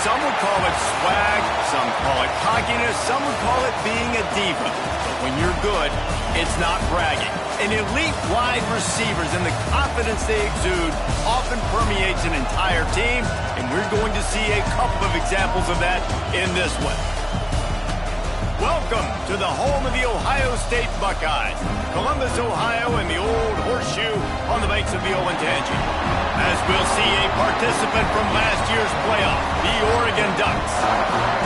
Some would call it swag, some call it cockiness, some would call it being a diva. But when you're good, it's not bragging. An elite wide receivers and the confidence they exude often permeates an entire team, and we're going to see a couple of examples of that in this one. Welcome to the home of the Ohio State Buckeyes, Columbus, Ohio, and the old horseshoe on the banks of the Olentangy. As we'll see a participant from last year's playoff, the Oregon Ducks,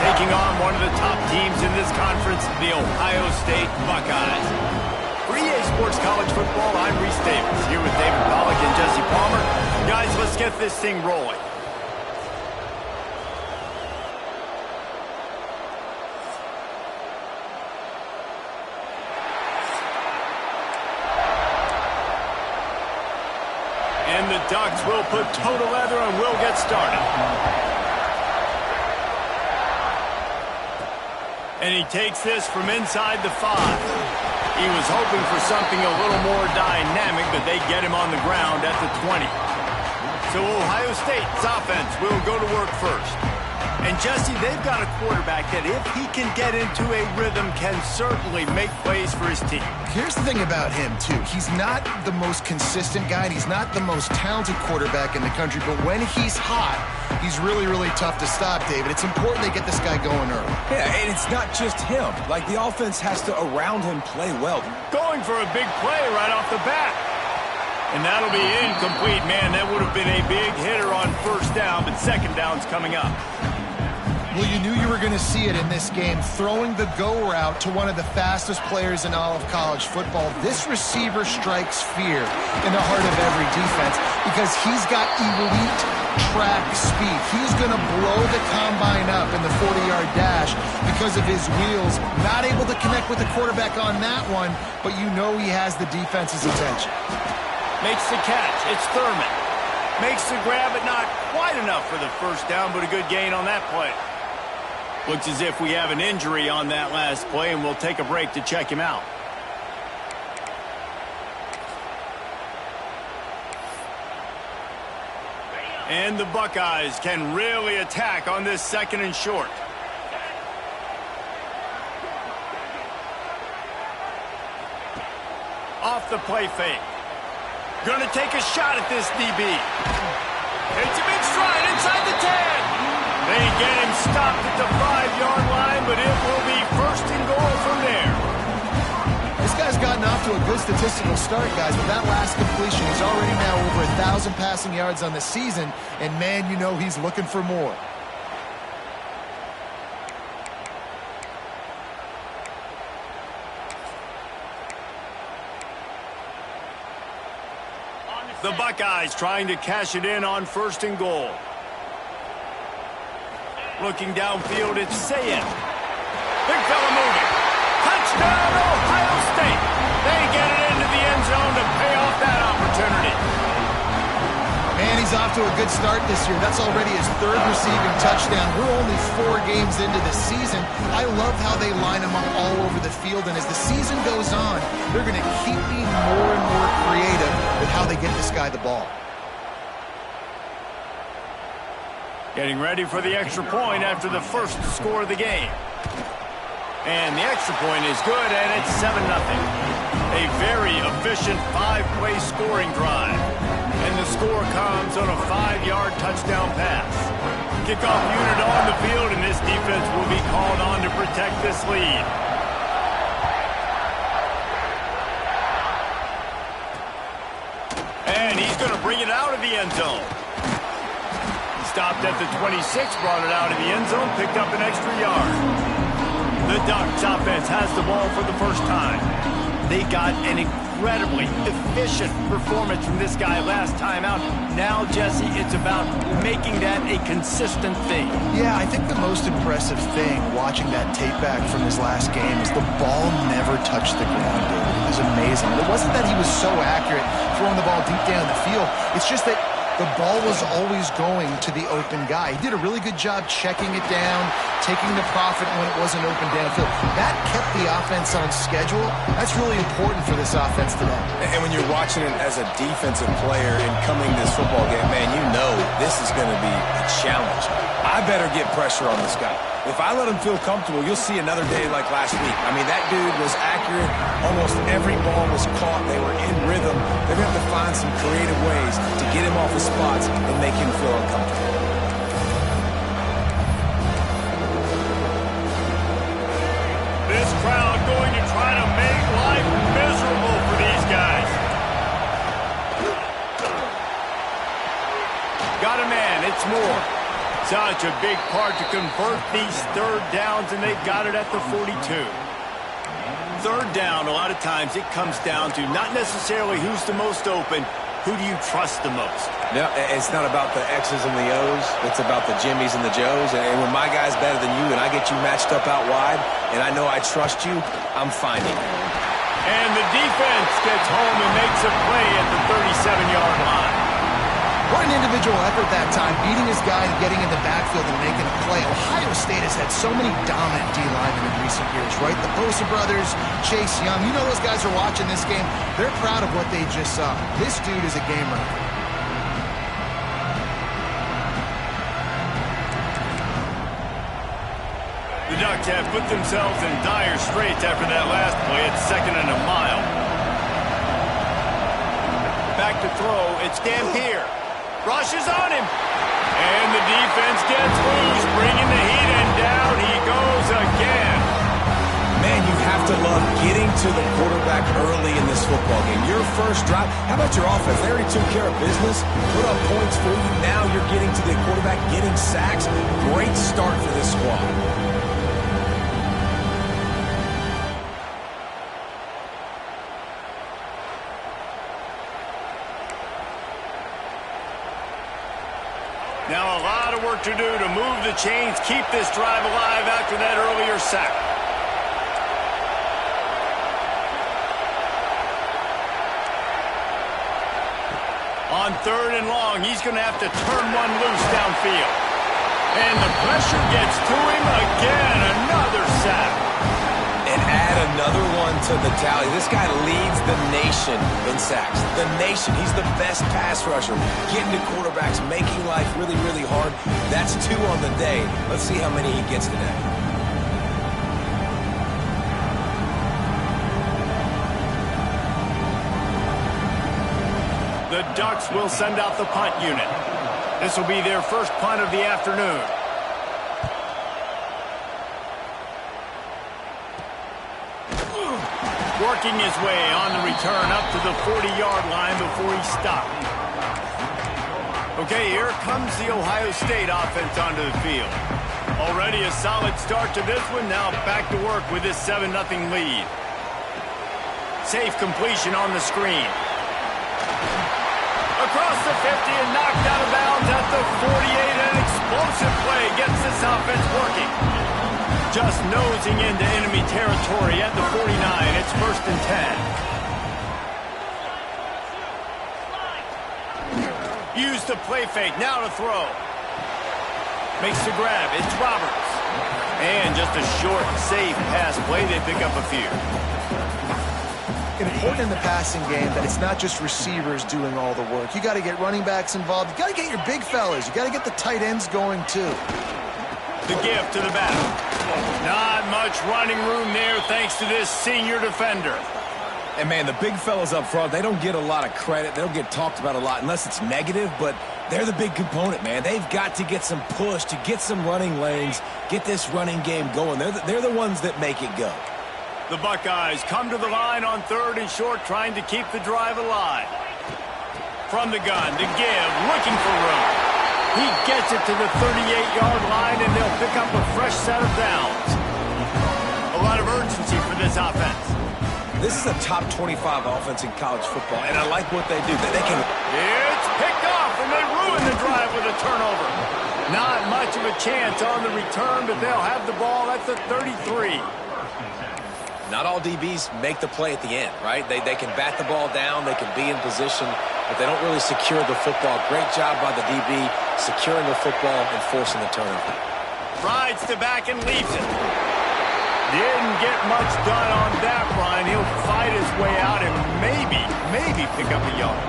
taking on one of the top teams in this conference, the Ohio State Buckeyes. For EA Sports College Football, I'm Reese Davis, here with David Pollack and Jesse Palmer. Guys, let's get this thing rolling. And the Ducks will put toe to leather and will get started. And he takes this from inside the 5. He was hoping for something a little more dynamic, but they get him on the ground at the 20. So Ohio State's offense will go to work first. And Jesse, they've got a quarterback that if he can get into a rhythm can certainly make plays for his team. Here's the thing about him, too. He's not the most consistent guy, and he's not the most talented quarterback in the country, but when he's hot, he's really, really tough to stop, David. It's important they get this guy going early. Yeah, and it's not just him. Like, the offense has to, around him, play well. Going for a big play right off the bat. And that'll be incomplete. Man, that would have been a big hitter on first down, but second down's coming up. Well, you knew you were going to see it in this game, throwing the go route to one of the fastest players in all of college football. This receiver strikes fear in the heart of every defense because he's got elite track speed. He's going to blow the combine up in the 40-yard dash because of his wheels. Not able to connect with the quarterback on that one, but you know he has the defense's attention. Makes the catch. It's Thurman. Makes the grab, but not quite enough for the first down, but a good gain on that play. Looks as if we have an injury on that last play, and we'll take a break to check him out. And the Buckeyes can really attack on this second and short. Off the play fake. Gonna take a shot at this DB. It's a big stride inside the 10. They get him stopped at the 5-yard line, but it will be first and goal from there. This guy's gotten off to a good statistical start, guys. With that last completion, he's already now over 1,000 passing yards on the season, and man, you know he's looking for more. The Buckeyes trying to cash it in on first and goal. Looking downfield, it's Sayed. Big fella moving. Touchdown, Ohio State. They get it into the end zone to pay off that opportunity. Man, he's off to a good start this year. That's already his 3rd receiving touchdown. We're only 4 games into the season. I love how they line him up all over the field, and as the season goes on, they're going to keep being more and more creative with how they get this guy the ball. Getting ready for the extra point after the first score of the game. And the extra point is good, and it's 7-0. A very efficient 5-play scoring drive. And the score comes on a 5-yard touchdown pass. Kickoff unit on the field, and this defense will be called on to protect this lead. And he's going to bring it out of the end zone. Stopped at the 26, brought it out of the end zone, picked up an extra yard. The Ducks offense has the ball for the first time. They got an incredibly efficient performance from this guy last time out. Now, Jesse, it's about making that a consistent thing. Yeah, I think the most impressive thing watching that tape back from his last game is the ball never touched the ground, David. It was amazing. And it wasn't that he was so accurate throwing the ball deep down the field. It's just that the ball was always going to the open guy. He did a really good job checking it down, taking the profit when it wasn't open downfield. That kept the offense on schedule. That's really important for this offense today. And when you're watching it as a defensive player and coming this football game, man, you know this is going to be a challenge. I better get pressure on this guy. If I let him feel comfortable, you'll see another day like last week. I mean, that dude was accurate. Almost every ball was caught. They were in rhythm. They're going to have to find some creative ways to get him off his spots and make him feel uncomfortable. This crowd going to try to make life miserable for these guys. Got a man, it's Moore. Such a big part to convert these third downs, and they've got it at the 42. Third down, a lot of times it comes down to not necessarily who's the most open, who do you trust the most? No, it's not about the X's and the O's. It's about the Jimmys and the Joes. And when my guy's better than you and I get you matched up out wide, and I know I trust you, I'm finding it. And the defense gets home and makes a play at the 37-yard line. What an individual effort that time, beating his guy and getting in the backfield and making a play. Ohio State has had so many dominant D-linemen in recent years, right? The Bosa brothers, Chase Young. You know those guys are watching this game. They're proud of what they just saw. This dude is a gamer. The Ducks have put themselves in dire straits after that last play. It's 2nd and a mile. Back to throw. It's Dampier. Rushes on him. And the defense gets loose, bringing the heat, and down he goes again. Man, you have to love getting to the quarterback early in this football game. Your first drive, how about your offense? They already took care of business, put up points for you. Now you're getting to the quarterback, getting sacks. Great start for this squad. Now a lot of work to do to move the chains, keep this drive alive after that earlier sack. On 3rd and long, he's going to have to turn one loose downfield. And the pressure gets to him again, another sack. And add another one to the tally. This guy leads the nation in sacks. The nation. He's the best pass rusher. Getting to quarterbacks, making life really, really hard. That's 2 on the day. Let's see how many he gets today. The Ducks will send out the punt unit. This will be their first punt of the afternoon. Working his way on the return up to the 40-yard line before he stopped. Okay, here comes the Ohio State offense onto the field. Already a solid start to this one. Now back to work with this 7-0 lead. Safe completion on the screen. Across the 50 and knocked out of bounds at the 48. An explosive play gets this offense working. Just nosing into enemy territory at the 49. It's 1st and 10. Use the play fake. Now to throw. Makes the grab. It's Roberts. And just a short, safe pass play. They pick up a few. Important in the passing game that it's not just receivers doing all the work. You got to get running backs involved. You got to get your big fellas. You got to get the tight ends going too. The give to the back. Not much running room there thanks to this senior defender. And, man, the big fellas up front, they don't get a lot of credit. They don't get talked about a lot unless it's negative, but they're the big component, man. They've got to get some push, to get some running lanes, get this running game going. They're the ones that make it go. The Buckeyes come to the line on 3rd and short, trying to keep the drive alive. From the gun, the give, looking for room. He gets it to the 38-yard line, and they'll pick up a fresh set of downs. A lot of urgency for this offense. This is a top 25 offense in college football, and I like what they do. They can. It's picked off, and they ruin the drive with a turnover. Not much of a chance on the return, but they'll have the ball at the 33. Not all DBs make the play at the end, right? They can bat the ball down, they can be in position, but they don't really secure the football. Great job by the DB securing the football and forcing the turnover. Rides to back and leaves it. Didn't get much done on that run. He'll fight his way out and maybe pick up a yard.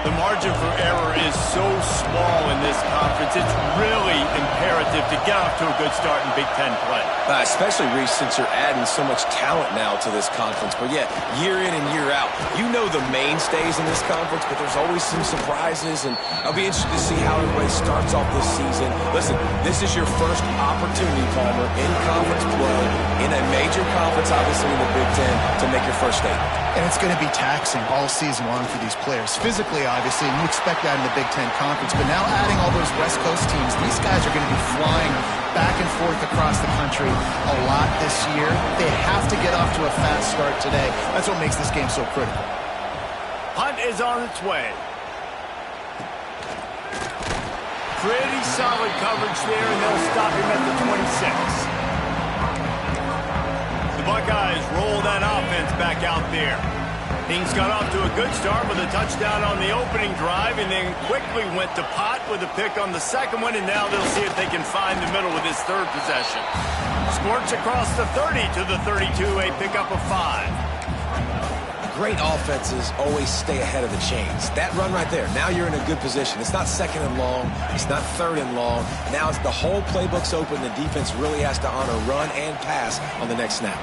The margin for error is so small in this conference. It's really imperative to get off to a good start in Big Ten play. Especially, Reese, since you're adding so much talent now to this conference. But, yeah, year in and year out, you know the mainstays in this conference, but there's always some surprises. And I'll be interested to see how everybody starts off this season. Listen, this is your first opportunity, Palmer, in conference play, in a major conference, obviously in the Big Ten, to make your first statement. And it's going to be taxing all season long for these players. Physically, obviously, and you expect that in the Big Ten Conference. But now adding all those West Coast teams, these guys are going to be flying back and forth across the country a lot this year. They have to get off to a fast start today. That's what makes this game so critical. Punt is on its way. Pretty solid coverage there, and they'll stop him at the 26. The Buckeyes roll that offense back out there. Things got off to a good start with a touchdown on the opening drive and then quickly went to Pott with a pick on the second one, and now they'll see if they can find the middle with this third possession. Squirts across the 30 to the 32, a pickup of 5. Great offenses always stay ahead of the chains. That run right there, now you're in a good position. It's not second and long. It's not third and long. Now it's the whole playbook's open. The defense really has to honor run and pass on the next snap.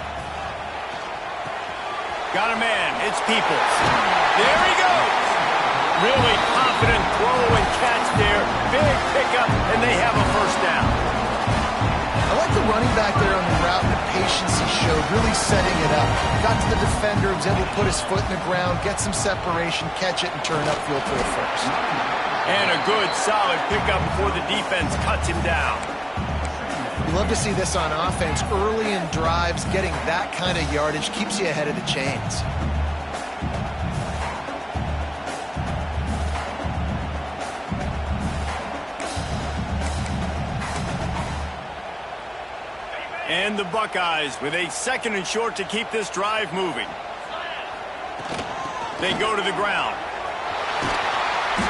Got a man. It's Peoples. There he goes. Really confident throw and catch there. Big pickup, and they have a first down. I like the running back there on the route and the patience he showed, really setting it up. Got to the defender, was able to put his foot in the ground, get some separation, catch it, and turn upfield for the first. And a good, solid pickup before the defense cuts him down. You love to see this on offense. Early in drives, getting that kind of yardage keeps you ahead of the chains. And the Buckeyes with a second and short to keep this drive moving. They go to the ground.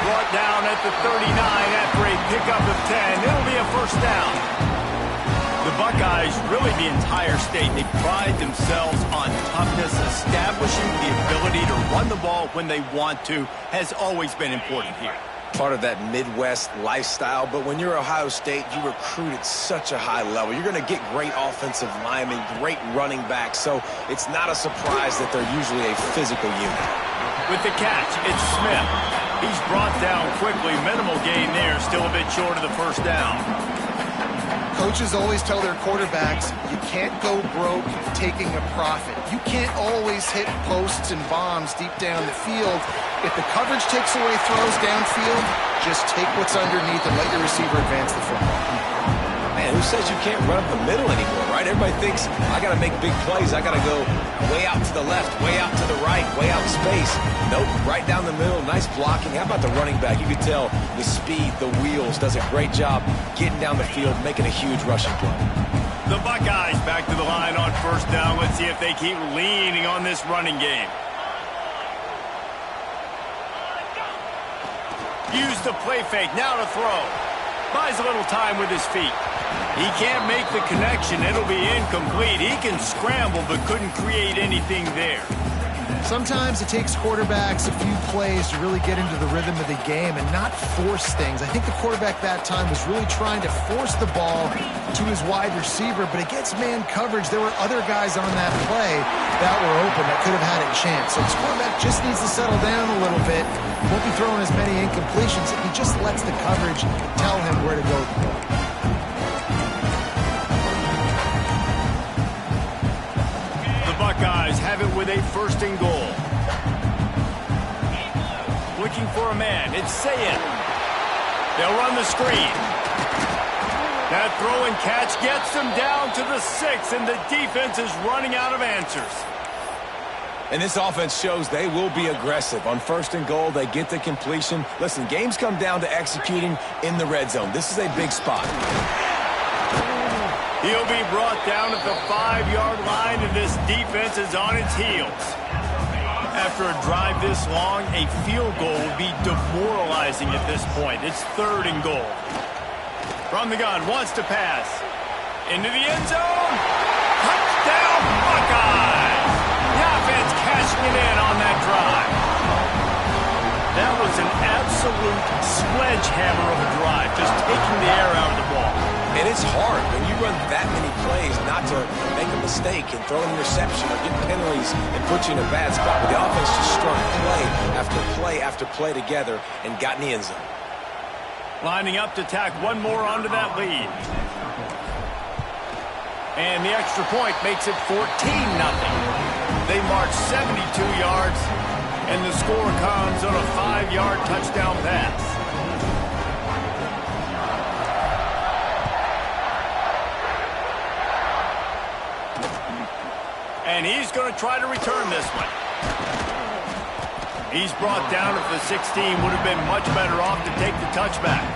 Brought down at the 39 after a pickup of 10. It'll be a first down. The Buckeyes, really the entire state, they pride themselves on toughness. Establishing the ability to run the ball when they want to has always been important here. Part of that Midwest lifestyle, but when you're Ohio State, you recruit at such a high level. You're going to get great offensive linemen, great running backs, so it's not a surprise that they're usually a physical unit. With the catch, it's Smith. He's brought down quickly. Minimal gain there, still a bit short of the first down. Coaches always tell their quarterbacks, you can't go broke taking a profit. You can't always hit posts and bombs deep down the field. If the coverage takes away throws downfield, just take what's underneath and let your receiver advance the football. Man, who says you can't run up the middle anymore, right? Everybody thinks, I got to make big plays. I got to go way out to the left, way out to the right, way out in space. Nope, right down the middle, nice blocking. How about the running back? You can tell the speed, the wheels, does a great job getting down the field, making a huge rushing play. The Buckeyes back to the line on first down. Let's see if they keep leaning on this running game. Use the play fake, now to throw. Buys a little time with his feet. He can't make the connection. It'll be incomplete. He can scramble, but couldn't create anything there. Sometimes it takes quarterbacks a few plays to really get into the rhythm of the game and not force things. I think the quarterback that time was really trying to force the ball to his wide receiver, but against man coverage, there were other guys on that play that were open that could have had a chance. So this quarterback just needs to settle down a little bit. He won't be throwing as many incompletions if he just lets the coverage tell him where to go. Buckeyes have it with a first and goal. Looking for a man. It's Sayin. They'll run the screen. That throw and catch gets them down to the 6, and the defense is running out of answers. And this offense shows they will be aggressive. On first and goal, they get the completion. Listen, games come down to executing in the red zone. This is a big spot. He'll be brought down at the 5-yard line, and this defense is on its heels. After a drive this long, a field goal would be demoralizing at this point. It's third and goal. From the gun, wants to pass. Into the end zone. Touchdown, Buckeyes! The offense cashing it in on that drive. That was an sledgehammer of a drive, just taking the air out of the ball. And it's hard when you run that many plays not to make a mistake and throw an interception or get penalties and put you in a bad spot. But the offense just strung play after play after play together and got in the end zone. Lining up to tack one more onto that lead. And the extra point makes it 14-0. They march 72 yards, and the score comes on a 5-yard touchdown pass. And he's going to try to return this one. He's brought down at the 16. Would have been much better off to take the touchback.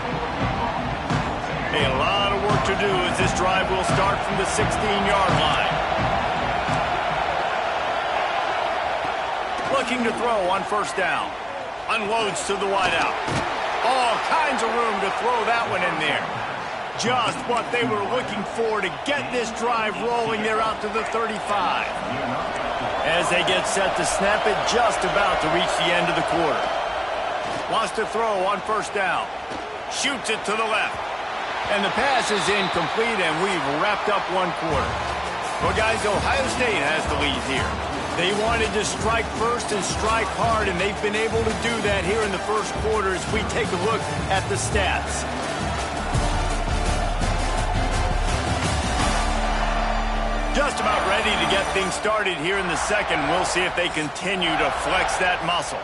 A lot of work to do as this drive will start from the 16-yard line. Looking to throw on first down. Unloads to the wideout. All kinds of room to throw that one in there. Just what they were looking for to get this drive rolling. They're out to the 35. As they get set to snap it, just about to reach the end of the quarter. Wants to throw on first down. Shoots it to the left. And the pass is incomplete, and we've wrapped up one quarter. Well, guys, Ohio State has the lead here. They wanted to strike first and strike hard, and they've been able to do that here in the first quarter as we take a look at the stats. Just about ready to get things started here in the second. We'll see if they continue to flex that muscle.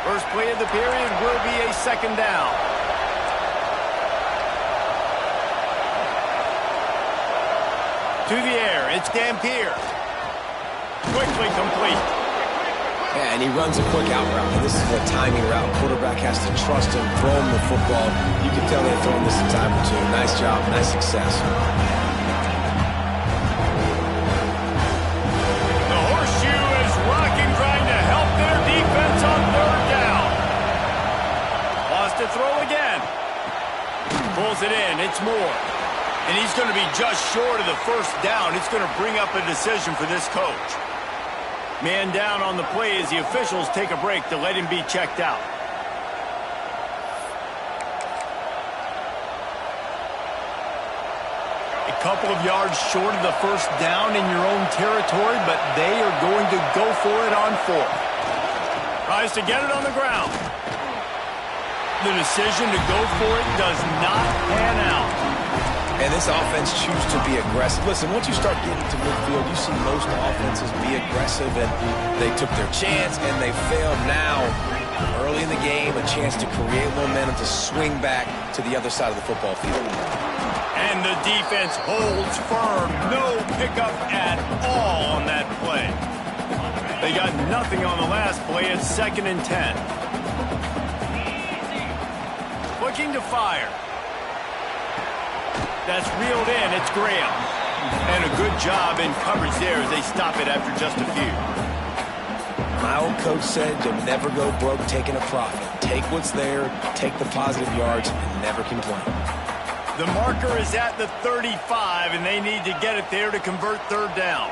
First play of the period will be a second down. To the air, it's Dampier. Quickly complete. Yeah, and he runs a quick out route. And this is a timing route. Quarterback has to trust him, throw him the football. You can tell they're throwing this a time or two. Nice job, nice success. The horseshoe is rocking, trying to help their defense on third down. Wants to throw again. Pulls it in, it's Moore. And he's going to be just short of the first down. It's going to bring up a decision for this coach. Man down on the play as the officials take a break to let him be checked out. A couple of yards short of the first down in your own territory, but they are going to go for it on fourth. Tries to get it on the ground. The decision to go for it does not pan out. And this offense chooses to be aggressive. Listen, once you start getting to midfield, you see most offenses be aggressive, and they took their chance, and they failed. Now, early in the game, a chance to create momentum to swing back to the other side of the football field. And the defense holds firm. No pickup at all on that play. They got nothing on the last play. It's 2nd and 10. Looking to fire. That's reeled in. It's Graham. And a good job in coverage there as they stop it after just a few. My old coach said you'll never go broke taking a profit. Take what's there, take the positive yards, and never complain. The marker is at the 35, and they need to get it there to convert third down.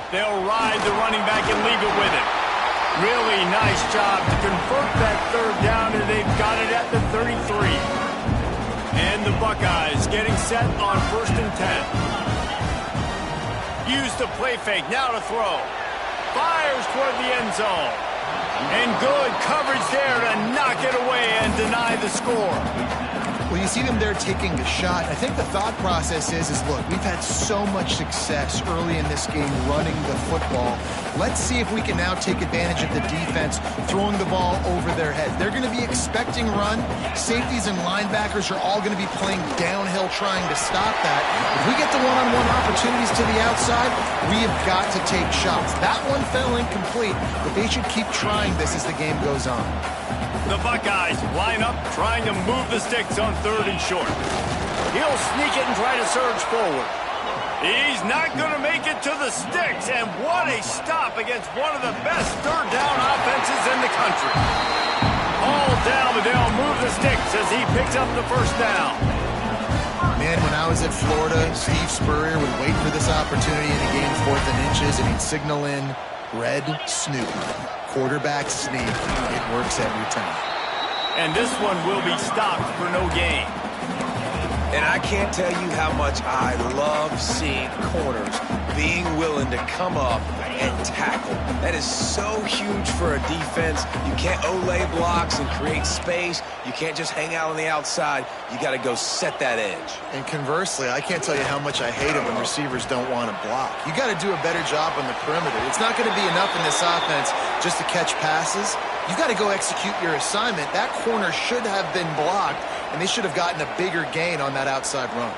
They'll ride the running back and leave it with it. Really nice job to convert that third down, and they've got it at the 33. And the Buckeyes getting set on 1st and 10. Use the play fake, now to throw. Fires toward the end zone. And good coverage there to knock it away and deny the score. Well, you see them there taking a shot. I think the thought process is look, we've had so much success early in this game running the football. Let's see if we can now take advantage of the defense throwing the ball over their heads. They're going to be expecting run. Safeties and linebackers are all going to be playing downhill trying to stop that. If we get the one-on-one opportunities to the outside, we have got to take shots. That one fell incomplete, but they should keep trying this as the game goes on. The Buckeyes line up, trying to move the sticks on 3rd and short. He'll sneak it and try to surge forward. He's not going to make it to the sticks, and what a stop against one of the best third down offenses in the country. All down, but they'll move the sticks as he picks up the first down. Man, when I was at Florida, Steve Spurrier would wait for this opportunity in a game 4th and inches, and he'd signal in red snoop, quarterback sneak. It works every time. And this one will be stopped for no gain. And I can't tell you how much I love seeing corners being willing to come up and tackle. That is so huge for a defense. You can't olay blocks and create space. You can't just hang out on the outside. You got to go set that edge. And conversely, I can't tell you how much I hate it when receivers don't want to block. You got to do a better job on the perimeter. It's not going to be enough in this offense just to catch passes. You got to go execute your assignment. That corner should have been blocked, and they should have gotten a bigger gain on that outside run.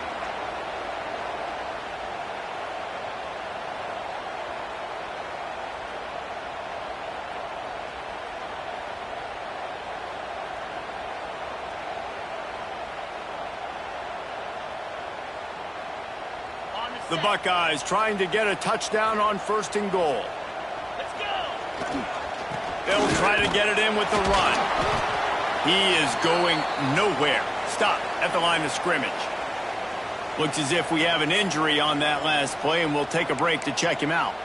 The Buckeyes trying to get a touchdown on 1st and goal. Let's go! They'll try to get it in with the run. He is going nowhere. Stop at the line of scrimmage. Looks as if we have an injury on that last play, and we'll take a break to check him out.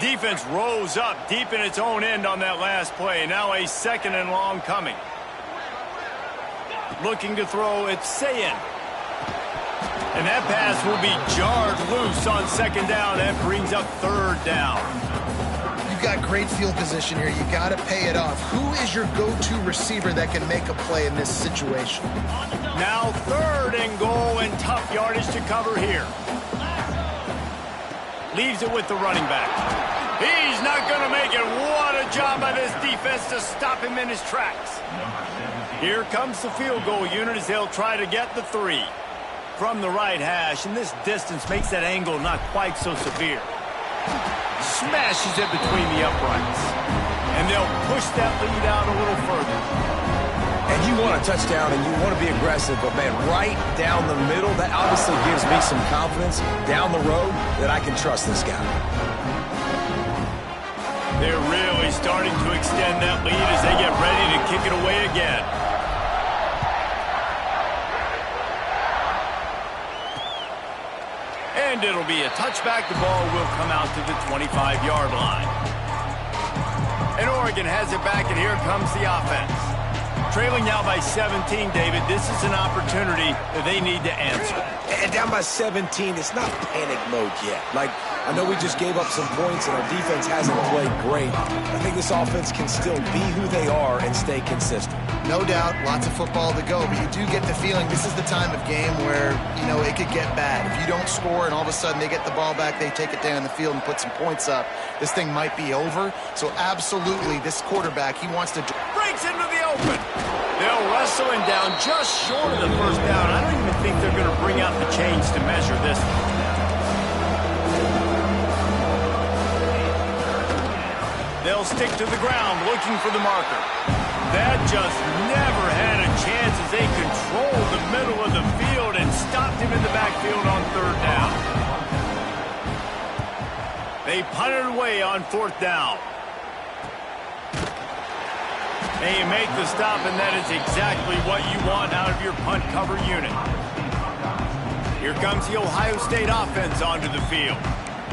Defense rose up deep in its own end on that last play. Now a 2nd and long coming. Looking to throw, it's Sayin. And that pass will be jarred loose on 2nd down. That brings up 3rd down. You've got great field position here. You got to pay it off. Who is your go-to receiver that can make a play in this situation? Now 3rd and goal, and tough yardage to cover here. Leaves it with the running back. He's not going to make it. What a job by this defense to stop him in his tracks. Here comes the field goal unit as they'll try to get the 3. From the right hash, and this distance makes that angle not quite so severe. Smashes it between the uprights. And they'll push that lead out a little further. And you want a touchdown and you want to be aggressive, but man, right down the middle, that obviously gives me some confidence down the road that I can trust this guy. They're really starting to extend that lead as they get ready to kick it away again. And it'll be a touchback. The ball will come out to the 25-yard line. And Oregon has it back, and here comes the offense. Trailing now by 17, David. This is an opportunity that they need to answer. And down by 17, it's not panic mode yet. Like, I know we just gave up some points, and our defense hasn't played great. I think this offense can still be who they are and stay consistent. No doubt, lots of football to go, but you do get the feeling this is the time of game where, you know, it could get bad. If you don't score and all of a sudden they get the ball back, they take it down the field and put some points up, this thing might be over. So absolutely, this quarterback, he wants to... Breaks into the open. They'll wrestle him down just short of the 1st down. I don't even think they're going to bring out the chains to measure this one. They'll stick to the ground looking for the marker. That just never had a chance as they controlled the middle of the field and stopped him in the backfield on 3rd down. They punted away on 4th down. And you make the stop, and that is exactly what you want out of your punt cover unit. Here comes the Ohio State offense onto the field.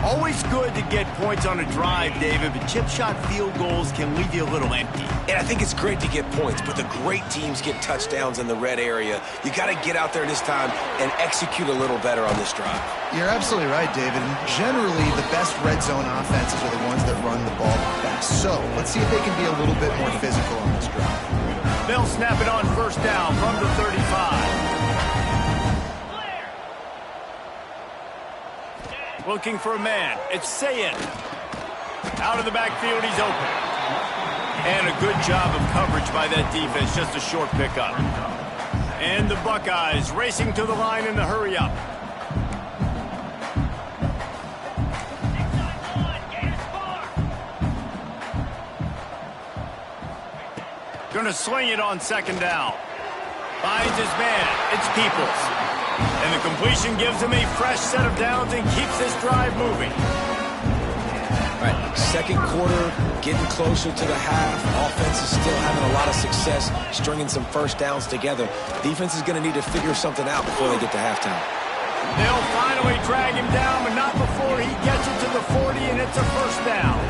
Always good to get points on a drive, David, but chip shot field goals can leave you a little empty. And I think it's great to get points, but the great teams get touchdowns in the red area. You got to get out there this time and execute a little better on this drive. You're absolutely right, David. And generally, the best red zone offenses are the ones that run the ball best. So let's see if they can be a little bit more physical on this drive. They'll snap it on 1st down from the 35. Looking for a man. It's Sayin. Out of the backfield, he's open. And a good job of coverage by that defense. Just a short pickup. And the Buckeyes racing to the line in the hurry-up. Going to swing it on 2nd down. Finds his man. It's Peoples. And the completion gives him a fresh set of downs and keeps this drive moving. All right, second quarter, getting closer to the half. Offense is still having a lot of success stringing some first downs together. Defense is going to need to figure something out before they get to halftime. They'll finally drag him down, but not before he gets it to the 40, and it's a first down.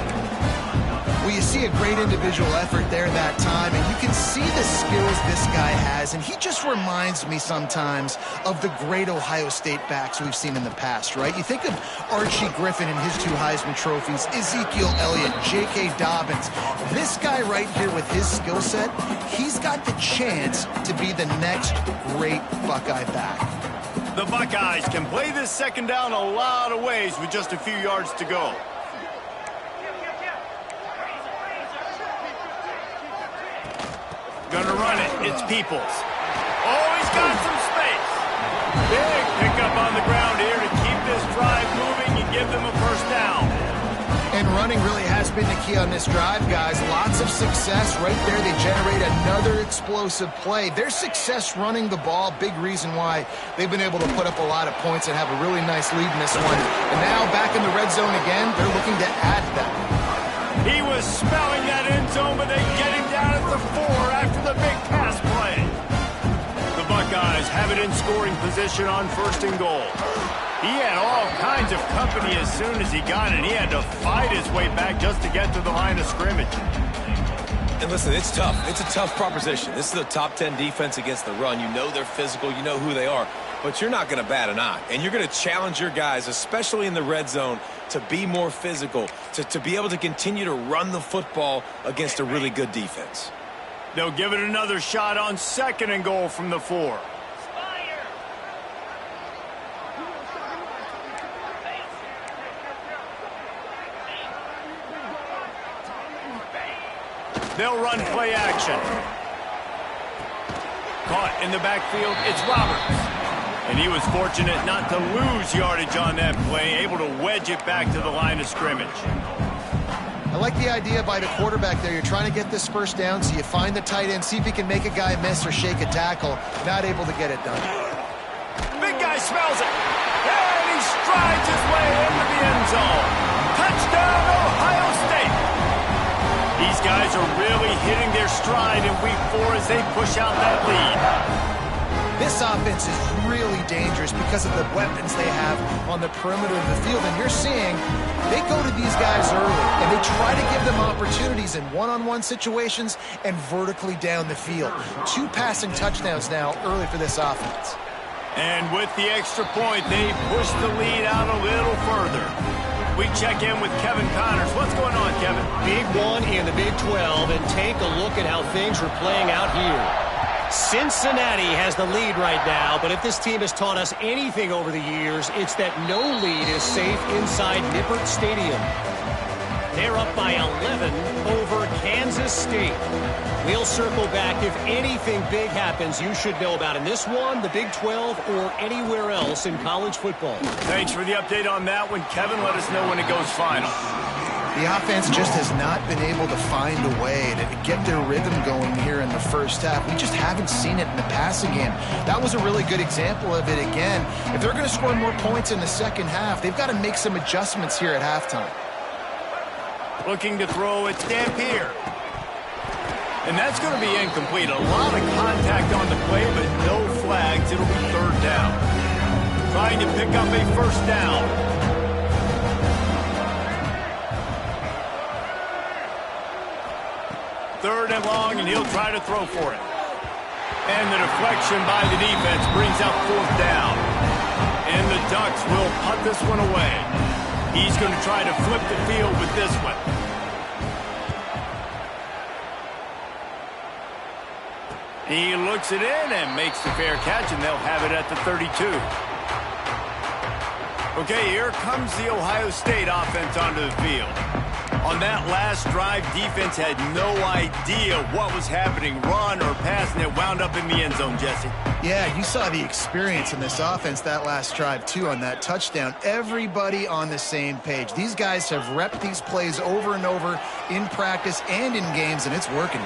Well, you see a great individual effort there that time, and you can see the skills this guy has, and he just reminds me sometimes of the great Ohio State backs we've seen in the past, right? You think of Archie Griffin and his 2 Heisman trophies, Ezekiel Elliott, J.K. Dobbins. This guy right here with his skill set, he's got the chance to be the next great Buckeye back. The Buckeyes can play this second down a lot of ways with just a few yards to go. Gonna run it. It's Peoples. Oh, he's got some space. Big pickup on the ground here to keep this drive moving and give them a first down. And running really has been the key on this drive, guys. Lots of success right there. They generate another explosive play. Their success running the ball, big reason why they've been able to put up a lot of points and have a really nice lead in this one. And now back in the red zone again, they're looking to add that. He was smelling that end zone, but they get him down at the 4 after the big pass play. The Buckeyes have it in scoring position on first and goal. He had all kinds of company as soon as he got it. He had to fight his way back just to get to the line of scrimmage. And listen, it's tough. It's a tough proposition. This is a top 10 defense against the run. You know they're physical. You know who they are. But you're not going to bat an eye. And you're going to challenge your guys, especially in the red zone, to be more physical, to be able to continue to run the football against a really good defense. They'll give it another shot on second and goal from the 4. They'll run play action. Caught in the backfield, it's Roberts. And he was fortunate not to lose yardage on that play, able to wedge it back to the line of scrimmage. I like the idea by the quarterback there. You're trying to get this first down, so you find the tight end, see if he can make a guy miss or shake a tackle. Not able to get it done. Big guy smells it. And he strides his way into the end zone. Touchdown, Ohio State. These guys are really hitting their stride in week 4 as they push out that lead. This offense is really dangerous because of the weapons they have on the perimeter of the field. And you're seeing they go to these guys early, and they try to give them opportunities in one-on-one situations and vertically down the field. 2 passing touchdowns now early for this offense. And with the extra point, they push the lead out a little further. We check in with Kevin Connors. What's going on, Kevin? Big one in the Big 12, and take a look at how things are playing out here. Cincinnati has the lead right now, but if this team has taught us anything over the years, it's that no lead is safe inside Nippert Stadium. They're up by 11 over Kansas State. We'll circle back if anything big happens you should know about in this one, the Big 12, or anywhere else in college football. Thanks for the update on that one, Kevin. Let us know when it goes final. The offense just has not been able to find a way to get their rhythm going here in the first half. We just haven't seen it in the passing game. That was a really good example of it again. If they're going to score more points in the second half, they've got to make some adjustments here at halftime. Looking to throw, it's Dampier. And that's going to be incomplete. A lot of contact on the play, but no flags. It'll be third down. Trying to pick up a first down. Third and long, and he'll try to throw for it. And the deflection by the defense brings up fourth down. And the Ducks will punt this one away. He's going to try to flip the field with this one. He looks it in and makes the fair catch, and they'll have it at the 32. Okay, here comes the Ohio State offense onto the field. On that last drive, defense had no idea what was happening, run or pass, and it wound up in the end zone, Jesse. Yeah, you saw the experience in this offense that last drive, too, on that touchdown. Everybody on the same page. These guys have repped these plays over and over in practice and in games, and it's working.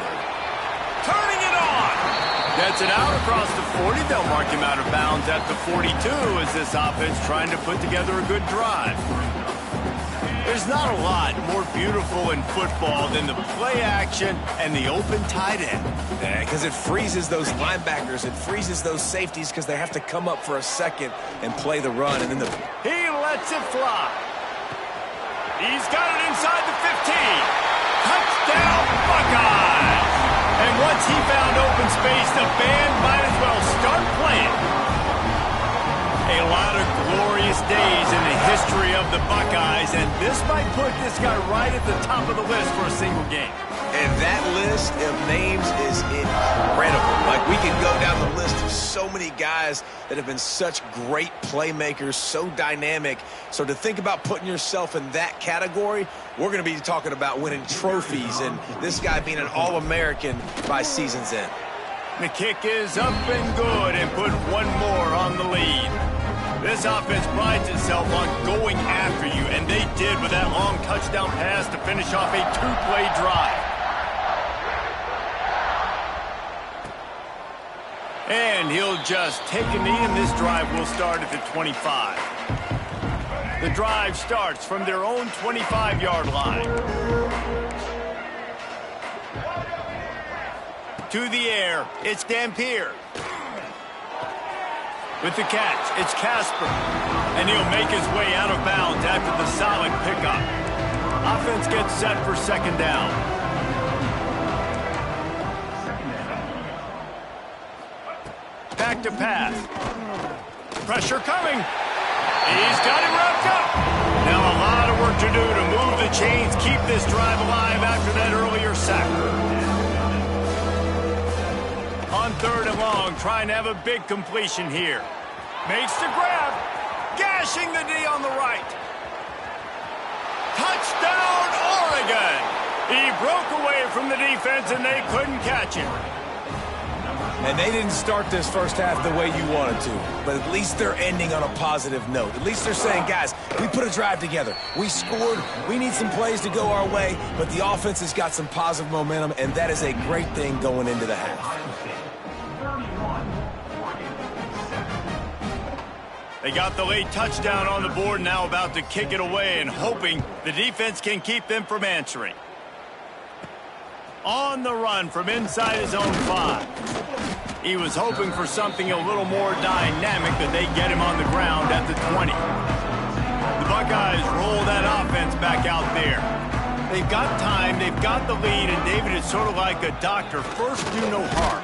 Turning it on! Gets it out across the 40. They'll mark him out of bounds at the 42 as this offense trying to put together a good drive. There's not a lot more beautiful in football than the play action and the open tight end. Yeah, because it freezes those linebackers. It freezes those safeties because they have to come up for a second and play the run. And then He lets it fly. He's got it inside the 15. Touchdown, Buckeyes! And once he found open space, the band might as well start playing. A lot of glorious days in the history of the Buckeyes, and this might put this guy right at the top of the list for a single game. And that list of names is incredible. Like, we can go down the list of so many guys that have been such great playmakers, so dynamic. So to think about putting yourself in that category, we're going to be talking about winning trophies and this guy being an All-American by season's end. The kick is up and good and put one more on the lead. This offense prides itself on going after you, and they did with that long touchdown pass to finish off a two-play drive. And he'll just take a knee, and this drive will start at the 25. The drive starts from their own 25-yard line. To the air, it's Dampier. With the catch, it's Casper. And he'll make his way out of bounds after the solid pickup. Offense gets set for second down. Back to pass. Pressure coming. He's got it wrapped up. Now a lot of work to do to move the chains, keep this drive alive after that earlier sack. On third and long, trying to have a big completion here. Makes the grab. Gashing the D on the right. Touchdown, Oregon! He broke away from the defense and they couldn't catch him. And they didn't start this first half the way you wanted to, but at least they're ending on a positive note. At least they're saying, guys, we put a drive together. We scored. We need some plays to go our way, but the offense has got some positive momentum, and that is a great thing going into the half. They got the late touchdown on the board, now about to kick it away and hoping the defense can keep them from answering. On the run from inside his own 5. He was hoping for something a little more dynamic, but they get him on the ground at the 20. The Buckeyes roll that offense back out there. They've got time, they've got the lead, and David is sort of like a doctor. First, do no harm.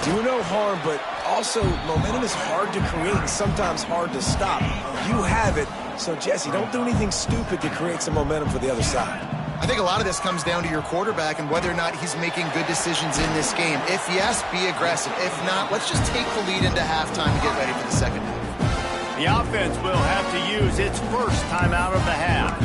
Do no harm, but also momentum is hard to create and sometimes hard to stop. You have it, so Jesse, don't do anything stupid to create some momentum for the other side. I think a lot of this comes down to your quarterback and whether or not he's making good decisions in this game. If yes, be aggressive. If not, let's just take the lead into halftime and get ready for the second half. The offense will have to use its first timeout of the half.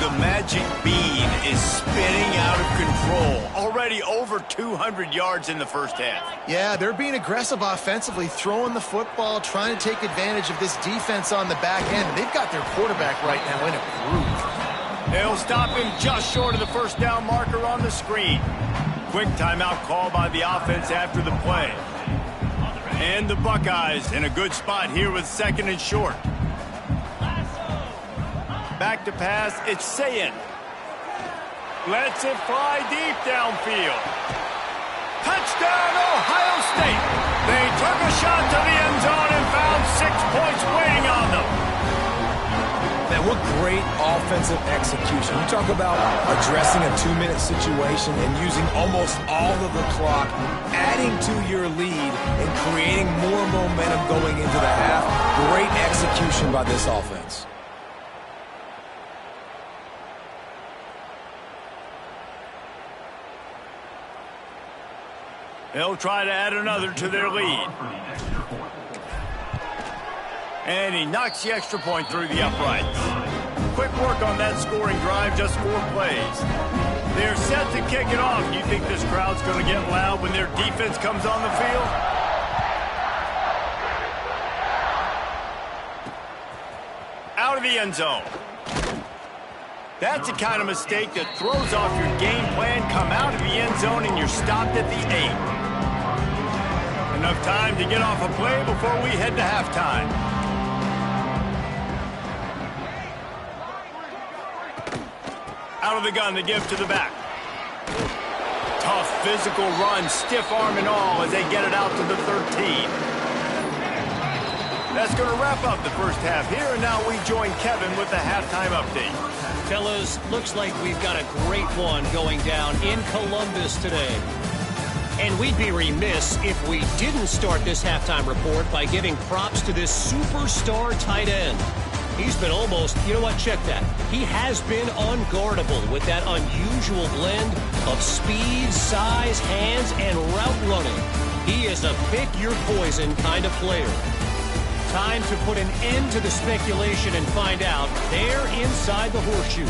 The magic bean is spinning out of control. Already over 200 yards in the first half. Yeah, they're being aggressive offensively, throwing the football, trying to take advantage of this defense on the back end. They've got their quarterback right now in a groove. They'll stop him just short of the first down marker on the screen. Quick timeout call by the offense after the play. And the Buckeyes in a good spot here with second and short. Back to pass, it's Sayin. Lets it fly deep downfield. Touchdown, Ohio State. They took a shot to the end zone and found 6 points waiting on them. Man, what great offensive execution. You talk about addressing a 2-minute situation and using almost all of the clock, adding to your lead and creating more momentum going into the half. Great execution by this offense. They'll try to add another to their lead. And he knocks the extra point through the uprights. Quick work on that scoring drive, just 4 plays. They're set to kick it off. Do you think this crowd's going to get loud when their defense comes on the field? Out of the end zone. That's the kind of mistake that throws off your game plan. Come out of the end zone and you're stopped at the 8. Enough time to get off a play before we head to halftime. Out of the gun to give to the back. Tough physical run, stiff arm and all as they get it out to the 13. That's going to wrap up the first half here, and now we join Kevin with the halftime update. Fellas, looks like we've got a great one going down in Columbus today. And we'd be remiss if we didn't start this halftime report by giving props to this superstar tight end. He's been almost, you know what, check that. He has been unguardable with that unusual blend of speed, size, hands, and route running. He is a pick-your-poison kind of player. Time to put an end to the speculation and find out there inside the horseshoe.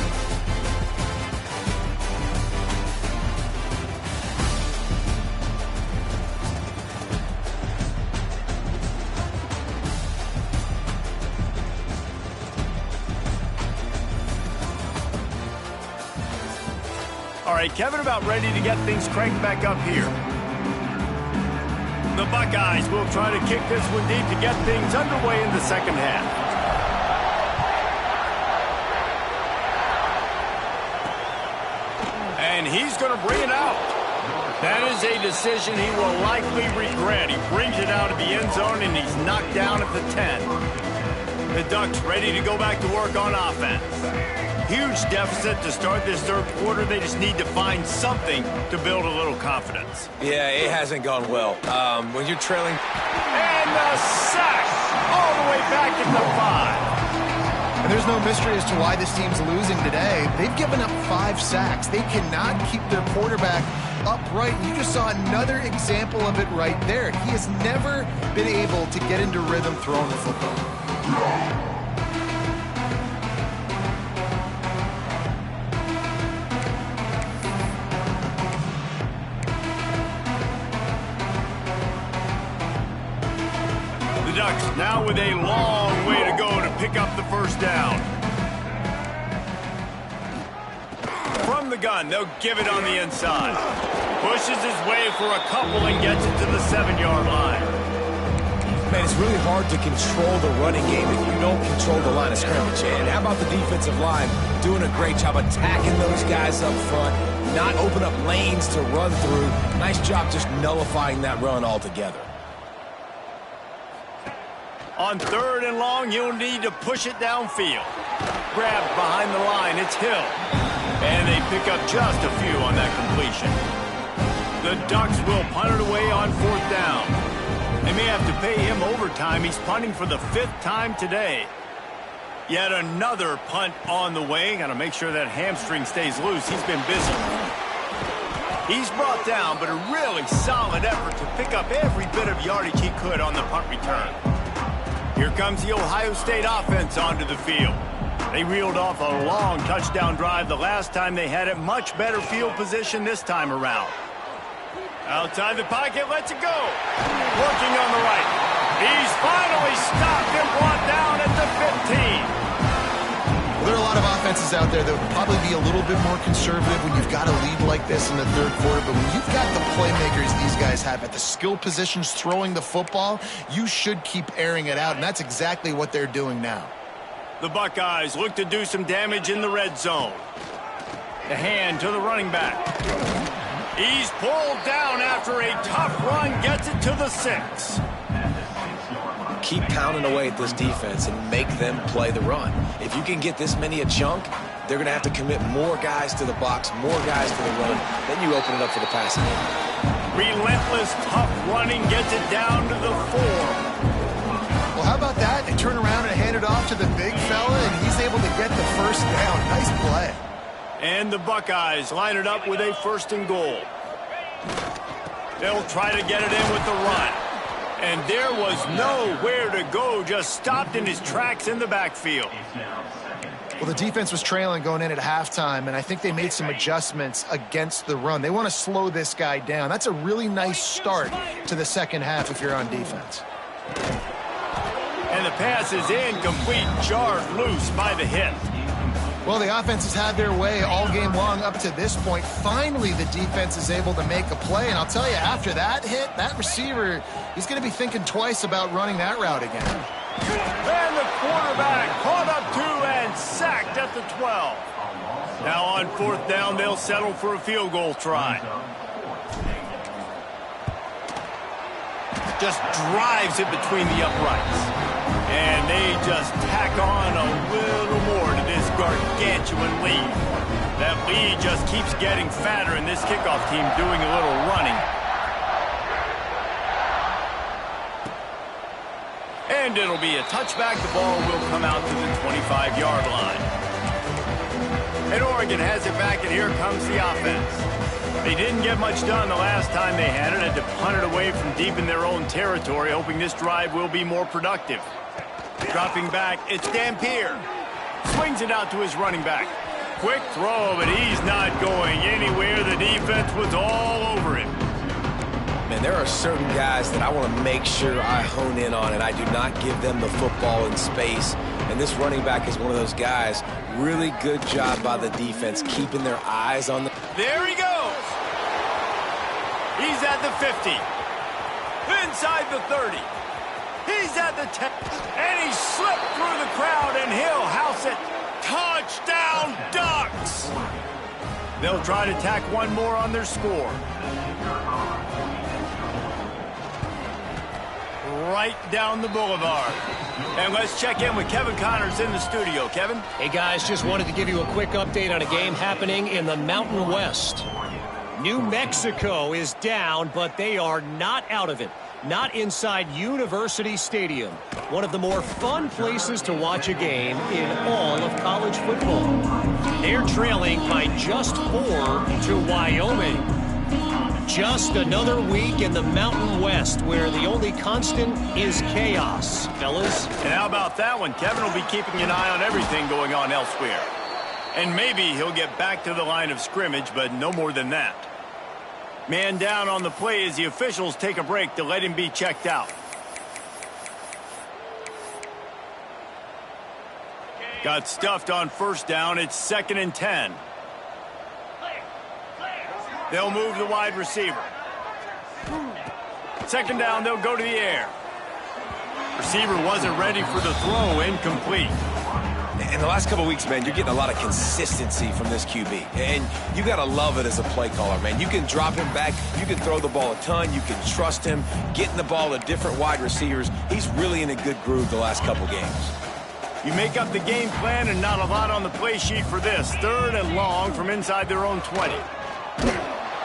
All right, Kevin, about ready to get things cranked back up here. The Buckeyes will try to kick this one deep to get things underway in the second half. And he's going to bring it out. That is a decision he will likely regret. He brings it out of the end zone, and he's knocked down at the 10. The Ducks ready to go back to work on offense. Huge deficit to start this third quarter. They just need to find something to build a little confidence. Yeah, it hasn't gone well. When you're trailing... And the sack all the way back at the 5. And there's no mystery as to why this team's losing today. They've given up 5 sacks. They cannot keep their quarterback upright. You just saw another example of it right there. He has never been able to get into rhythm throwing the football. Ducks now with a long way to go to pick up the first down. From the gun, they'll give it on the inside. Pushes his way for a couple and gets it to the 7-yard line. Man, it's really hard to control the running game if you don't control the line of scrimmage. And how about the defensive line doing a great job attacking those guys up front, not open up lanes to run through. Nice job just nullifying that run altogether. On 3rd and long, you'll need to push it downfield. Grabbed behind the line, it's Hill. And they pick up just a few on that completion. The Ducks will punt it away on 4th down. They may have to pay him overtime. He's punting for the 5th time today. Yet another punt on the way. Got to make sure that hamstring stays loose. He's been busy. He's brought down, but a really solid effort to pick up every bit of yardage he could on the punt return. Here comes the Ohio State offense onto the field. They reeled off a long touchdown drive the last time they had it. Much better field position this time around. Outside the pocket, lets it go. Working on the right. He's finally stopped and brought down at the 15. There are a lot of offenses out there that would probably be a little bit more conservative when you've got a lead like this in the third quarter. But when you've got the playmakers these guys have at the skill positions throwing the football, you should keep airing it out. And that's exactly what they're doing now. The Buckeyes look to do some damage in the red zone. The hand to the running back. He's pulled down after a tough run, gets it to the 6. Keep pounding away at this defense and make them play the run. If you can get this many a chunk, they're going to have to commit more guys to the box, more guys to the run. Then you open it up for the passing game. Relentless, tough running gets it down to the 4. Well, how about that? They turn around and hand it off to the big fella, and he's able to get the first down. Nice play. And the Buckeyes line it up with a 1st and goal. They'll try to get it in with the run. And there was nowhere to go, just stopped in his tracks in the backfield. Well, the defense was trailing going in at halftime, and I think they made some adjustments against the run. They want to slow this guy down. That's a really nice start to the second half if you're on defense. And the pass is incomplete, jarred loose by the hit. Well, the offense has had their way all game long up to this point. Finally, the defense is able to make a play. And I'll tell you, after that hit, that receiver, he's going to be thinking twice about running that route again. And the quarterback caught up to and sacked at the 12. Now on 4th down, they'll settle for a field goal try. Just drives it between the uprights. And they just tack on a little more to this gargantuan lead. That lead just keeps getting fatter, and this kickoff team doing a little running. And it'll be a touchback. The ball will come out to the 25-yard line. And Oregon has it back, and here comes the offense. They didn't get much done the last time they had it. Had to punt it away from deep in their own territory, hoping this drive will be more productive. Dropping back, it's Dampier. Swings it out to his running back. Quick throw, but he's not going anywhere. The defense was all over him. Man, there are certain guys that I want to make sure I hone in on, and I do not give them the football in space. And this running back is one of those guys. Really good job by the defense, keeping their eyes on the... There he goes. He's at the 50. Inside the 30. He's at the 10. And he slipped through the crowd, and he'll house it. Touchdown, Ducks! They'll try to tack one more on their score. Right down the boulevard. And let's check in with Kevin Connors in the studio. Kevin? Hey, guys, just wanted to give you a quick update on a game happening in the Mountain West. New Mexico is down, but they are not out of it. Not inside University Stadium, one of the more fun places to watch a game in all of college football. They're trailing by just 4 to Wyoming. Just another week in the Mountain West where the only constant is chaos, fellas. And how about that one? Kevin will be keeping an eye on everything going on elsewhere. And maybe he'll get back to the line of scrimmage, but no more than that. Man down on the play as the officials take a break to let him be checked out. Got stuffed on 1st down. It's 2nd and 10. They'll move the wide receiver. 2nd down, they'll go to the air. Receiver wasn't ready for the throw, incomplete. In the last couple of weeks, man, you're getting a lot of consistency from this QB. And you got to love it as a play caller, man. You can drop him back. You can throw the ball a ton. You can trust him, getting the ball to different wide receivers. He's really in a good groove the last couple games. You make up the game plan and not a lot on the play sheet for this. 3rd and long from inside their own 20.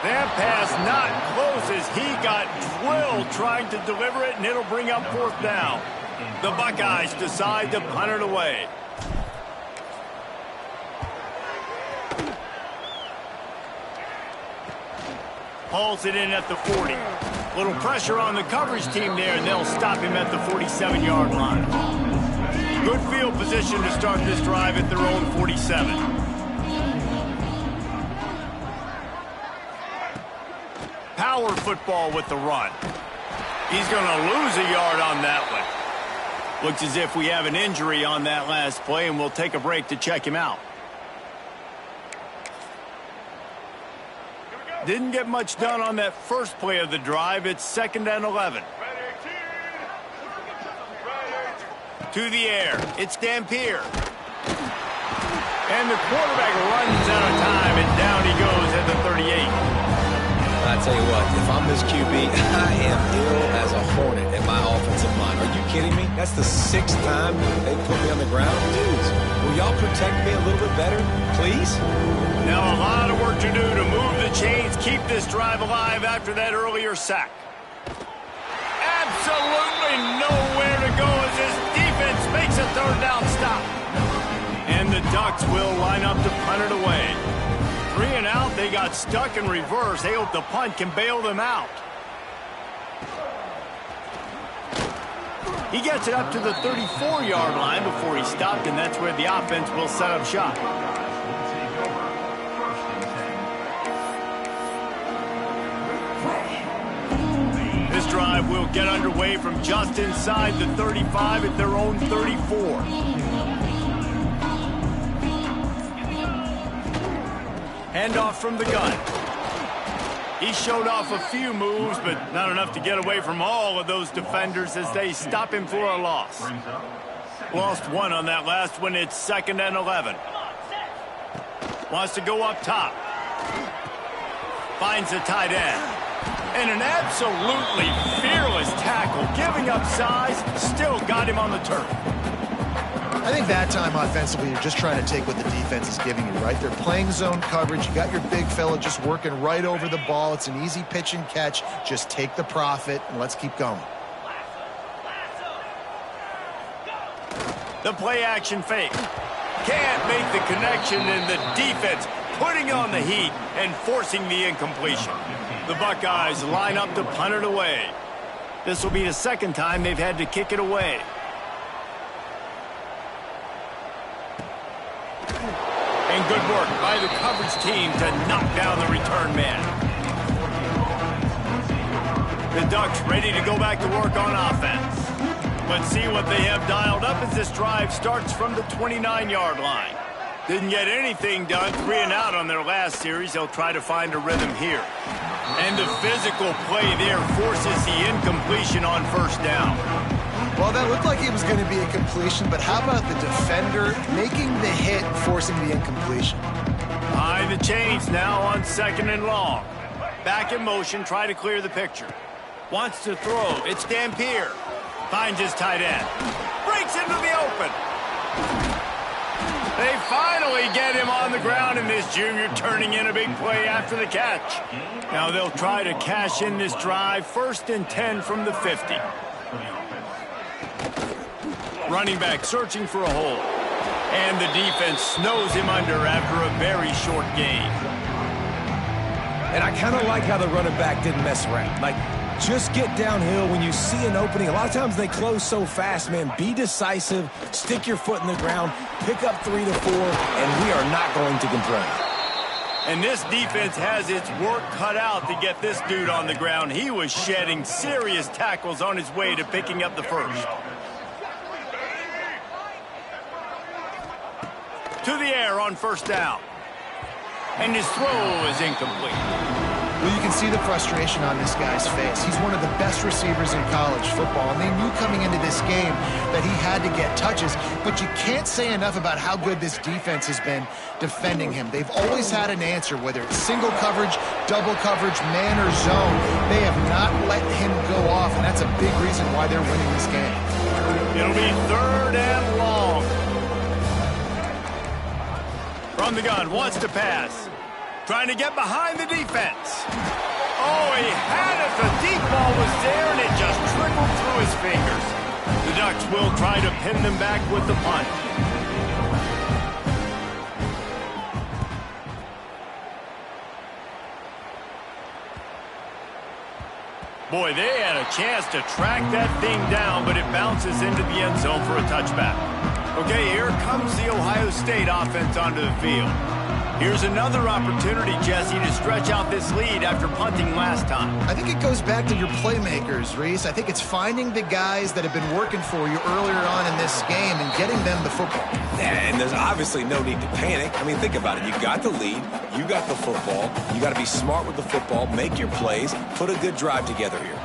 That pass not close as he got drilled trying to deliver it, and it'll bring up 4th down. The Buckeyes decide to punt it away. Hauls it in at the 40. Little pressure on the coverage team there, and they'll stop him at the 47-yard line. Good field position to start this drive at their own 47. Power football with the run. He's going to lose a yard on that one. Looks as if we have an injury on that last play, and we'll take a break to check him out. Didn't get much done on that first play of the drive. It's 2nd and 11. To the air. It's Dampier. And the quarterback runs out of time, and down he goes at the 38. I tell you what, if I'm this QB, I am ill as a hornet at my offensive line. Are you kidding me? That's the 6th time they put me on the ground. Dudes, will y'all protect me a little bit better, please? Now a lot of work to do to move the chains, keep this drive alive after that earlier sack. Absolutely nowhere to go as this defense makes a 3rd down stop. And the Ducks will line up to punt it away. 3 and out, they got stuck in reverse. They hope the punt can bail them out. He gets it up to the 34-yard line before he stopped, and that's where the offense will set up shop. This drive will get underway from just inside the 35 at their own 34. Handoff from the gun. He showed off a few moves, but not enough to get away from all of those defenders as they stop him for a loss. Lost one on that last one. It's 2nd and 11. Wants to go up top. Finds the tight end. And an absolutely fearless tackle. Giving up size, still got him on the turf. I think that time offensively, you're just trying to take what the defense is giving you, right? They're playing zone coverage. You got your big fella just working right over the ball. It's an easy pitch and catch. Just take the profit, and let's keep going. The play action fake. Can't make the connection, and the defense putting on the heat and forcing the incompletion. The Buckeyes line up to punt it away. This will be the 2nd time they've had to kick it away. And good work by the coverage team to knock down the return man. The Ducks ready to go back to work on offense. Let's see what they have dialed up as this drive starts from the 29-yard line. Didn't get anything done, 3 and out on their last series. They'll try to find a rhythm here. And the physical play there forces the incompletion on 1st down. Well, that looked like it was going to be a completion, but how about the defender making the hit and forcing the incompletion? Behind the chains now on 2nd and long. Back in motion, try to clear the picture. Wants to throw. It's Dampier. Finds his tight end. Breaks into the open. They finally get him on the ground, and this junior turning in a big play after the catch. Now they'll try to cash in this drive. 1st and 10 from the 50. Running back searching for a hole. And the defense snows him under after a very short gain. And I kind of like how the running back didn't mess around. Like, just get downhill when you see an opening. A lot of times they close so fast, man. Be decisive, stick your foot in the ground, pick up 3 to 4, and we are not going to complain. And this defense has its work cut out to get this dude on the ground. He was shedding serious tackles on his way to picking up the first. To the air on 1st down. And his throw is incomplete. Well, you can see the frustration on this guy's face. He's one of the best receivers in college football, and they knew coming into this game that he had to get touches, but you can't say enough about how good this defense has been defending him. They've always had an answer, whether it's single coverage, double coverage, man or zone. They have not let him go off, and that's a big reason why they're winning this game. It'll be 3rd and long. From the gun, wants to pass. Trying to get behind the defense. Oh, he had it. The deep ball was there, and it just trickled through his fingers. The Ducks will try to pin them back with the punt. Boy, they had a chance to track that thing down, but it bounces into the end zone for a touchback. Okay, here comes the Ohio State offense onto the field. Here's another opportunity, Jesse, to stretch out this lead after punting last time. I think it goes back to your playmakers, Reese. I think it's finding the guys that have been working for you earlier on in this game and getting them the football. And there's obviously no need to panic. I mean, think about it. You got the lead. You got the football. You got to be smart with the football, make your plays, put a good drive together here.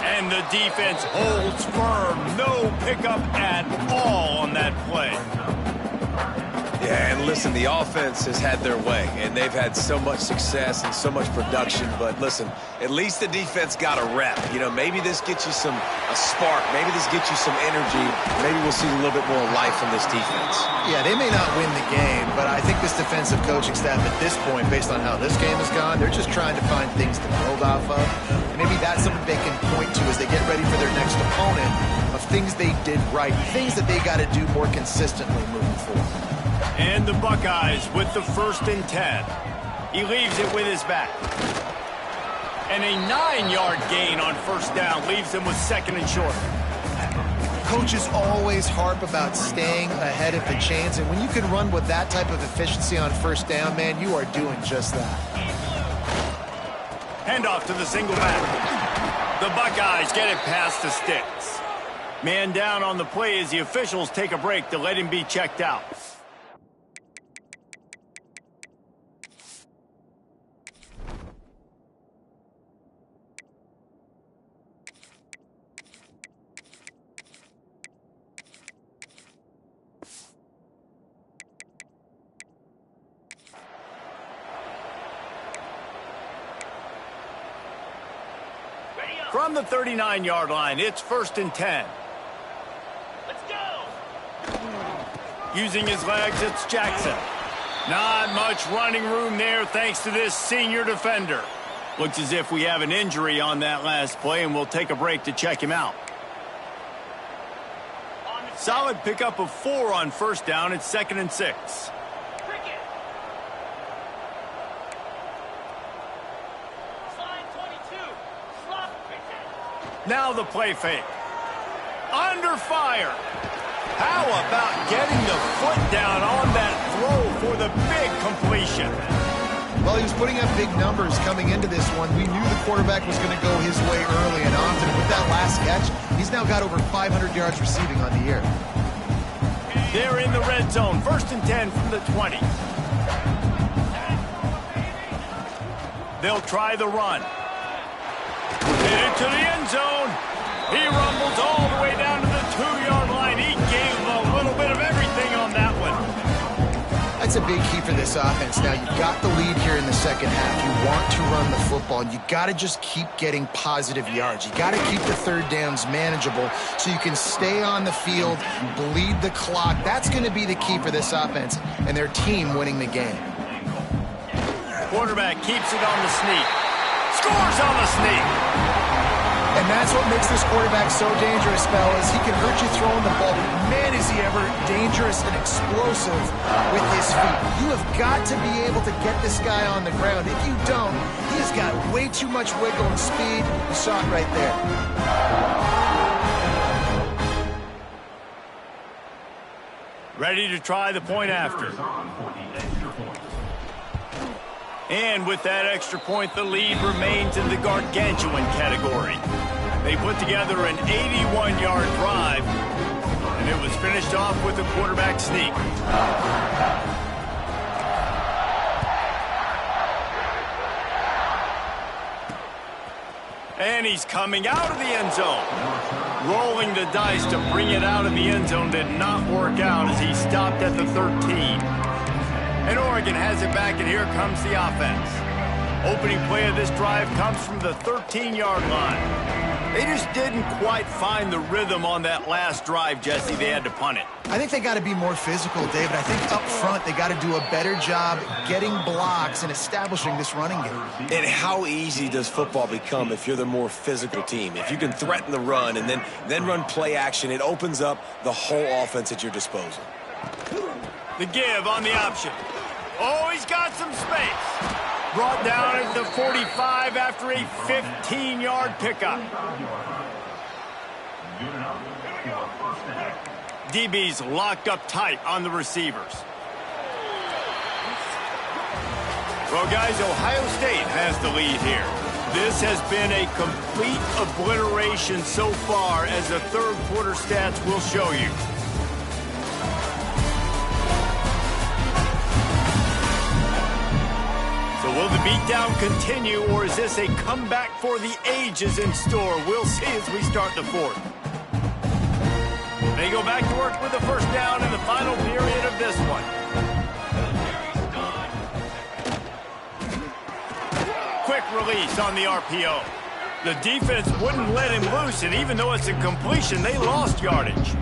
And the defense holds firm. No pickup at all on that play. Yeah, and listen, the offense has had their way, and they've had so much success and so much production. But listen, at least the defense got a rep. You know, maybe this gets you a spark. Maybe this gets you some energy. Maybe we'll see a little bit more life from this defense. Yeah, they may not win the game, but I think this defensive coaching staff at this point, based on how this game has gone, they're just trying to find things to build off of. And maybe that's something they can point to as they get ready for their next opponent, of things they did right, things that they got to do more consistently moving forward. And the Buckeyes with the 1st and 10. He leaves it with his back. And a 9-yard gain on 1st down leaves him with 2nd and short. Coaches always harp about staying ahead of the chains, and when you can run with that type of efficiency on 1st down, man, you are doing just that. Handoff to the single back. The Buckeyes get it past the sticks. Man down on the play as the officials take a break to let him be checked out. From the 39-yard line, it's 1st and 10. Let's go. Using his legs, it's Jackson. Not much running room there thanks to this senior defender. Looks as if we have an injury on that last play, and we'll take a break to check him out. Solid pickup of 4 on 1st down. It's 2nd and 6. Now the play fake. Under fire. How about getting the foot down on that throw for the big completion? Well, he was putting up big numbers coming into this one. We knew the quarterback was going to go his way early and often. With that last catch, he's now got over 500 yards receiving on the year. They're in the red zone. 1st and 10 from the 20. They'll try the run. Into the end zone. He rumbles all the way down to the 2-yard line. He gave a little bit of everything on that one. That's a big key for this offense. Now, you've got the lead here in the second half. You want to run the football. You got to just keep getting positive yards. You got to keep the 3rd downs manageable so you can stay on the field, bleed the clock. That's going to be the key for this offense and their team winning the game. Quarterback keeps it on the sneak. Scores on the sneak. And that's what makes this quarterback so dangerous, fellas. He can hurt you throwing the ball. Man, is he ever dangerous and explosive with his feet. You have got to be able to get this guy on the ground. If you don't, he's got way too much wiggle and speed. You saw it right there. Ready to try the point after. And with that extra point, the lead remains in the gargantuan category. They put together an 81-yard drive, and it was finished off with a quarterback sneak. And he's coming out of the end zone. Rolling the dice to bring it out of the end zone did not work out as he stopped at the 13. And Oregon has it back, and here comes the offense. Opening play of this drive comes from the 13-yard line. They just didn't quite find the rhythm on that last drive, Jesse. They had to punt it. I think they got to be more physical, David. I think up front they got to do a better job getting blocks and establishing this running game. And how easy does football become if you're the more physical team? If you can threaten the run and then run play action, it opens up the whole offense at your disposal. The give on the option. Oh, he's got some space. Brought down at the 45 after a 15-yard pickup. DB's locked up tight on the receivers. Well, guys, Ohio State has the lead here. This has been a complete obliteration so far, as the third quarter stats will show you. So will the beatdown continue, or is this a comeback for the ages in store? We'll see as we start the fourth. They go back to work with the first down in the final period of this one. Quick release on the RPO. The defense wouldn't let him loose, and even though it's a completion, they lost yardage.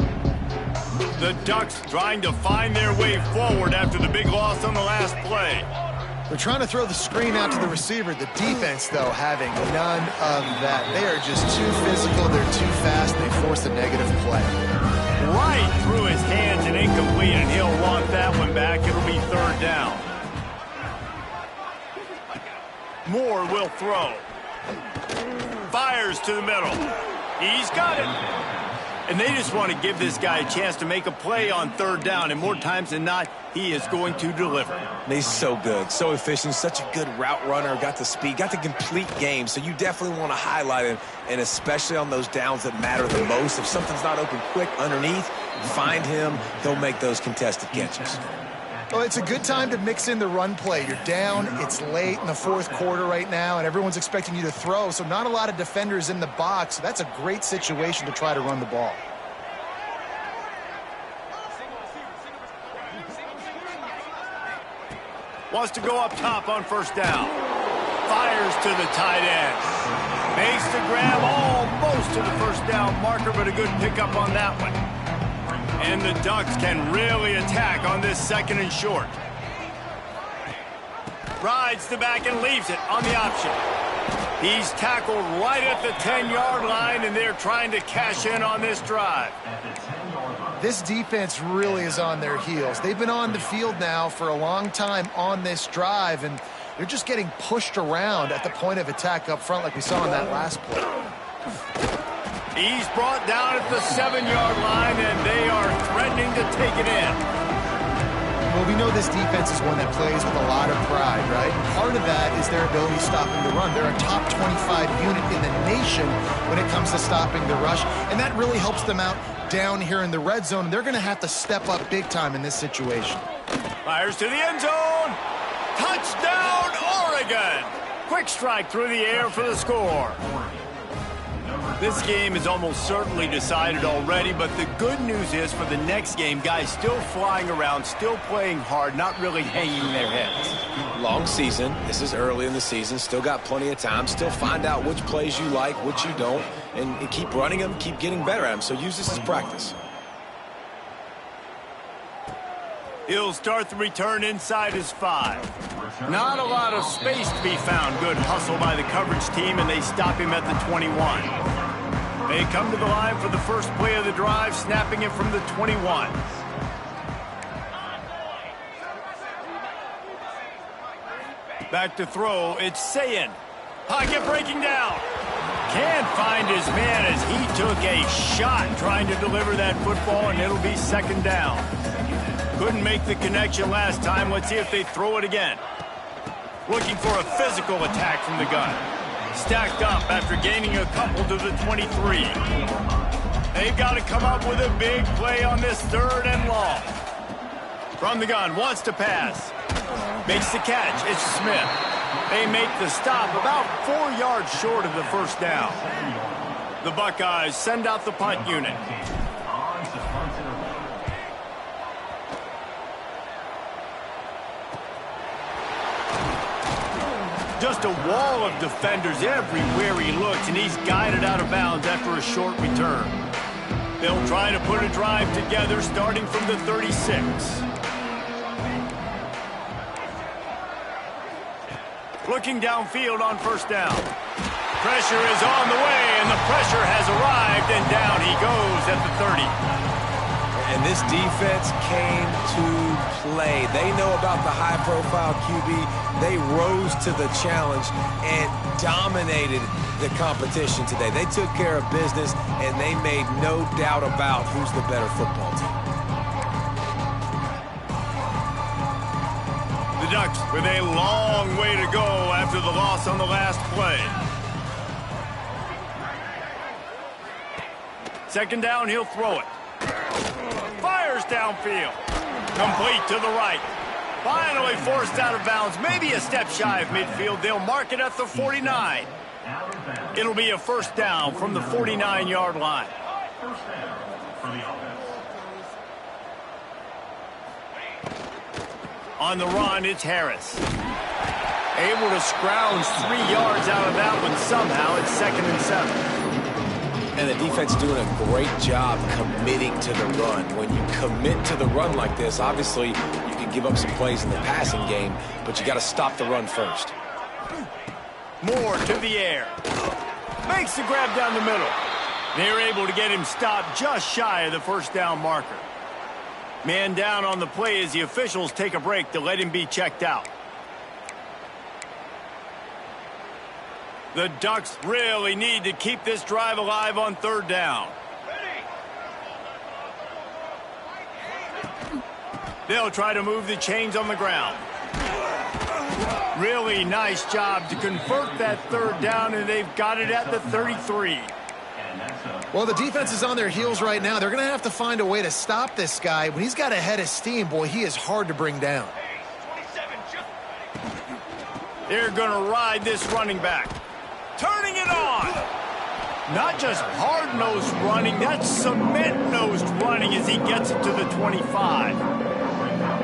The Ducks trying to find their way forward after the big loss on the last play. They're trying to throw the screen out to the receiver. The defense, though, having none of that. They are just too physical. They're too fast. They force a negative play. Right through his hands and incomplete, and he'll want that one back. It'll be third down. Moore will throw. Fires to the middle. He's got it. And they just want to give this guy a chance to make a play on third down, and more times than not, he is going to deliver. He's so good, so efficient, such a good route runner, got the speed, got the complete game, so you definitely want to highlight him, and especially on those downs that matter the most. If something's not open quick underneath, find him, he'll make those contested catches. Well, it's a good time to mix in the run play. You're down, it's late in the fourth quarter right now, and everyone's expecting you to throw, so not a lot of defenders in the box. So that's a great situation to try to run the ball. Wants to go up top on first down. Fires to the tight end. Makes the grab almost to the first down marker, but a good pickup on that one. And the Ducks can really attack on this 2nd and short. Rides the back and leaves it on the option. He's tackled right at the 10-yard line, and they're trying to cash in on this drive. This defense really is on their heels. They've been on the field now for a long time on this drive, and they're just getting pushed around at the point of attack up front like we saw in that last play. He's brought down at the 7-yard line, and they are threatening to take it in. Well, we know this defense is one that plays with a lot of pride, right? Part of that is their ability stopping the run. They're a top 25 unit in the nation when it comes to stopping the rush, and that really helps them out down here in the red zone. They're going to have to step up big time in this situation. Fires to the end zone. Touchdown, Oregon! Quick strike through the air for the score. This game is almost certainly decided already, but the good news is for the next game, guys still flying around, still playing hard, not really hanging their heads. Long season. This is early in the season. Still got plenty of time. Still find out which plays you like, which you don't, and keep running them, keep getting better at them. So use this as practice. He'll start the return inside his 5. Not a lot of space to be found. Good hustle by the coverage team, and they stop him at the 21. They come to the line for the first play of the drive, snapping it from the 21. Back to throw, it's Sayin. Pocket breaking down. Can't find his man as he took a shot trying to deliver that football, and it'll be 2nd down. Couldn't make the connection last time. Let's see if they throw it again. Looking for a physical attack from the gun. Stacked up after gaining a couple to the 23. They've got to come up with a big play on this 3rd and long. From the gun, wants to pass. Makes the catch. It's Smith. They make the stop about 4 yards short of the first down. The Buckeyes send out the punt unit. Just a wall of defenders everywhere he looks, and he's guided out of bounds after a short return. They'll try to put a drive together starting from the 36. Looking downfield on first down. Pressure is on the way, and the pressure has arrived, and down he goes at the 30. And this defense came to play. They know about the high-profile QB. They rose to the challenge and dominated the competition today. They took care of business, and they made no doubt about who's the better football team. The Ducks with a long way to go after the loss on the last play. 2nd down, he'll throw it. Fires downfield. Complete to the right. Finally forced out of bounds. Maybe a step shy of midfield. They'll mark it at the 49. It'll be a 1st down from the 49-yard line. On the run, it's Harris. Able to scrounge 3 yards out of that one somehow. It's 2nd and 7. And the defense doing a great job committing to the run. When you commit to the run like this, obviously you can give up some plays in the passing game, but you got to stop the run first. Moore to the air. Makes the grab down the middle. They're able to get him stopped just shy of the 1st down marker. Man down on the play as the officials take a break to let him be checked out. The Ducks really need to keep this drive alive on 3rd down. They'll try to move the chains on the ground. Really nice job to convert that 3rd down, and they've got it at the 33. Well, the defense is on their heels right now. They're going to have to find a way to stop this guy. When he's got a head of steam, boy, he is hard to bring down. They're going to ride this running back. Turning it on. Not just hard-nosed running, that's cement-nosed running as he gets it to the 25.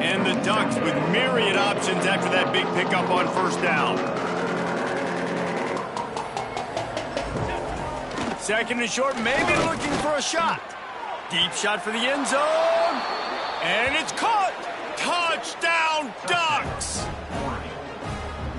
And the Ducks with myriad options after that big pickup on 1st down. Second and short, maybe looking for a shot. Deep shot for the end zone. And it's caught. Touchdown, Ducks.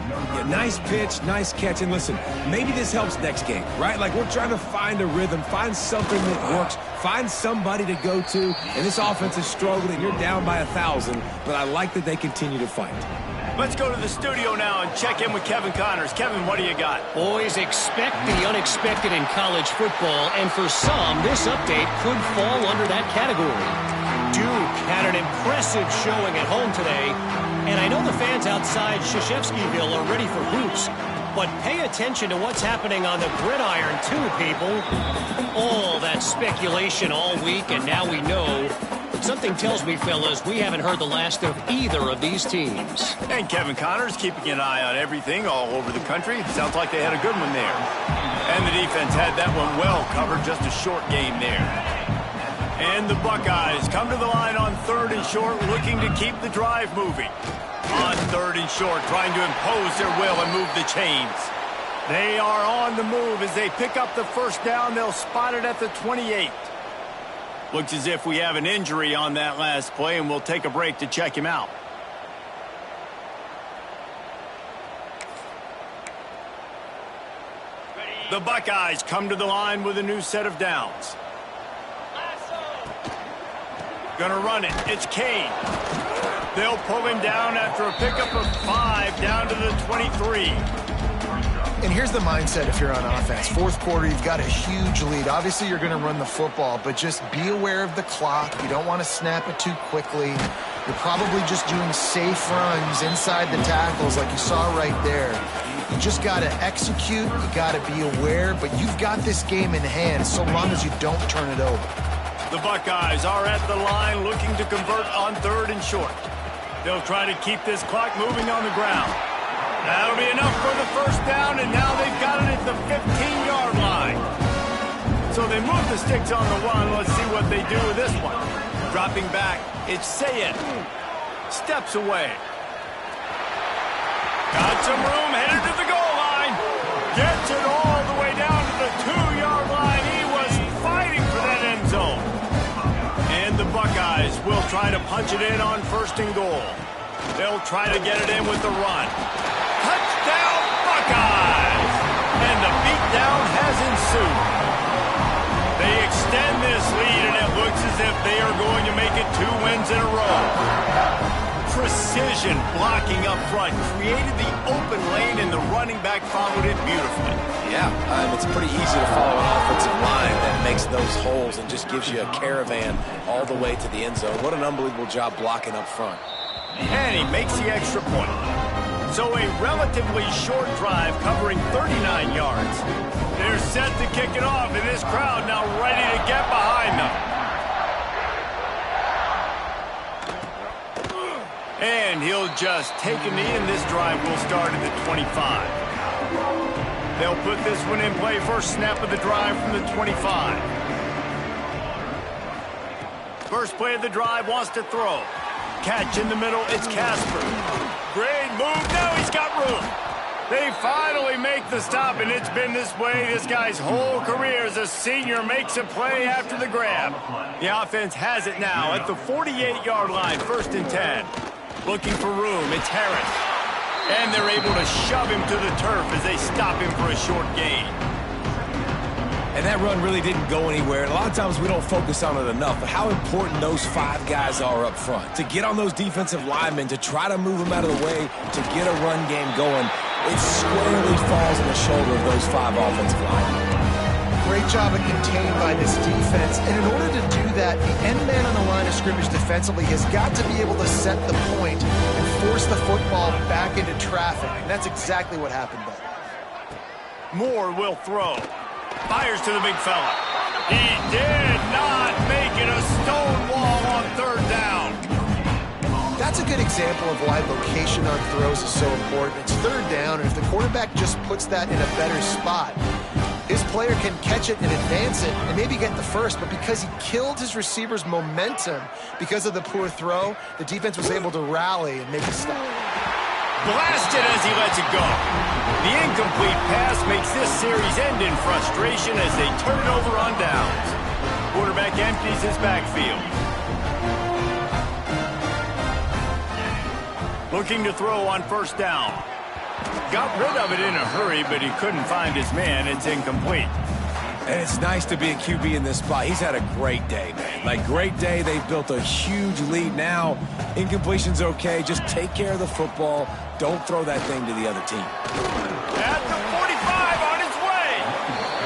Yeah, nice pitch, nice catch. And listen, maybe this helps next game, right? Like, we're trying to find a rhythm, find something that works, find somebody to go to. And this offense is struggling. You're down by 1,000, but I like that they continue to fight. Let's go to the studio now and check in with Kevin Connors. Kevin, what do you got? Boys, expect the unexpected in college football, and for some, this update could fall under that category. Duke had an impressive showing at home today, and I know the fans outside Krzyzewskiville are ready for hoops, but pay attention to what's happening on the gridiron too, people. All that speculation all week, and now we know. Something tells me, fellas, we haven't heard the last of either of these teams. And Kevin Connors keeping an eye on everything all over the country. Sounds like they had a good one there. And the defense had that one well covered, just a short game there. And the Buckeyes come to the line on third and short, looking to keep the drive moving. On third and short, trying to impose their will and move the chains. They are on the move as they pick up the first down. They'll spot it at the 28. Looks as if we have an injury on that last play, and we'll take a break to check him out. The Buckeyes come to the line with a new set of downs. Gonna run it. It's Kane. They'll pull him down after a pickup of 5 down to the 23. And here's the mindset if you're on offense. Fourth quarter, you've got a huge lead. Obviously, you're going to run the football, but just be aware of the clock. You don't want to snap it too quickly. You're probably just doing safe runs inside the tackles like you saw right there. You just got to execute. You got to be aware, but you've got this game in hand so long as you don't turn it over. The Buckeyes are at the line looking to convert on third and short. They'll try to keep this clock moving on the ground. That'll be enough for the first down, and now they've got it at the 15-yard line. So they move the sticks on the one. Let's see what they do with this one. Dropping back, it's Sayed. Steps away. Got some room, headed to the goal line. Gets it all the way down to the 2-yard line. He was fighting for that end zone. And the Buckeyes will try to punch it in on first and goal. They'll try to get it in with the run. Touchdown, Buckeyes! And the beatdown has ensued. They extend this lead, and it looks as if they are going to make it 2 wins in a row. Precision blocking up front created the open lane, and the running back followed it beautifully. Yeah, it's pretty easy to follow an offensive line that makes those holes and just gives you a caravan all the way to the end zone. What an unbelievable job blocking up front. And he makes the extra point. So a relatively short drive covering 39 yards. They're set to kick it off, and this crowd now ready to get behind them. And he'll just take a knee, and this drive will start at the 25. They'll put this one in play. First snap of the drive from the 25. First play of the drive, wants to throw. Catch in the middle, it's Casper. Great move, now he's got room. They finally make the stop, and it's been this way this guy's whole career as a senior makes a play after the grab. The offense has it now at the 48-yard line, first and 10. Looking for room, it's Harris. And they're able to shove him to the turf as they stop him for a short gain. And that run really didn't go anywhere. And a lot of times we don't focus on it enough, but how important those 5 guys are up front. To get on those defensive linemen, to try to move them out of the way, to get a run game going, it squarely falls on the shoulder of those 5 offensive linemen. Great job of contained by this defense. And in order to do that, the end man on the line of scrimmage defensively has got to be able to set the point and force the football back into traffic. And that's exactly what happened there. Moore will throw. Fires to the big fella. He did not make it a stone wall on third down. That's a good example of why location on throws is so important. It's third down, and if the quarterback just puts that in a better spot, his player can catch it and advance it and maybe get the first, but because he killed his receiver's momentum because of the poor throw, the defense was able to rally and make a stop. Blasted as he lets it go. The incomplete pass makes this series end in frustration as they turn it over on downs. Quarterback empties his backfield. Looking to throw on first down. Got rid of it in a hurry, but he couldn't find his man. It's incomplete. And it's nice to be a QB in this spot. He's had a great day, man. Like, great day. They've built a huge lead now. Incompletion's okay. Just take care of the football. Don't throw that thing to the other team. At the 45 on his way.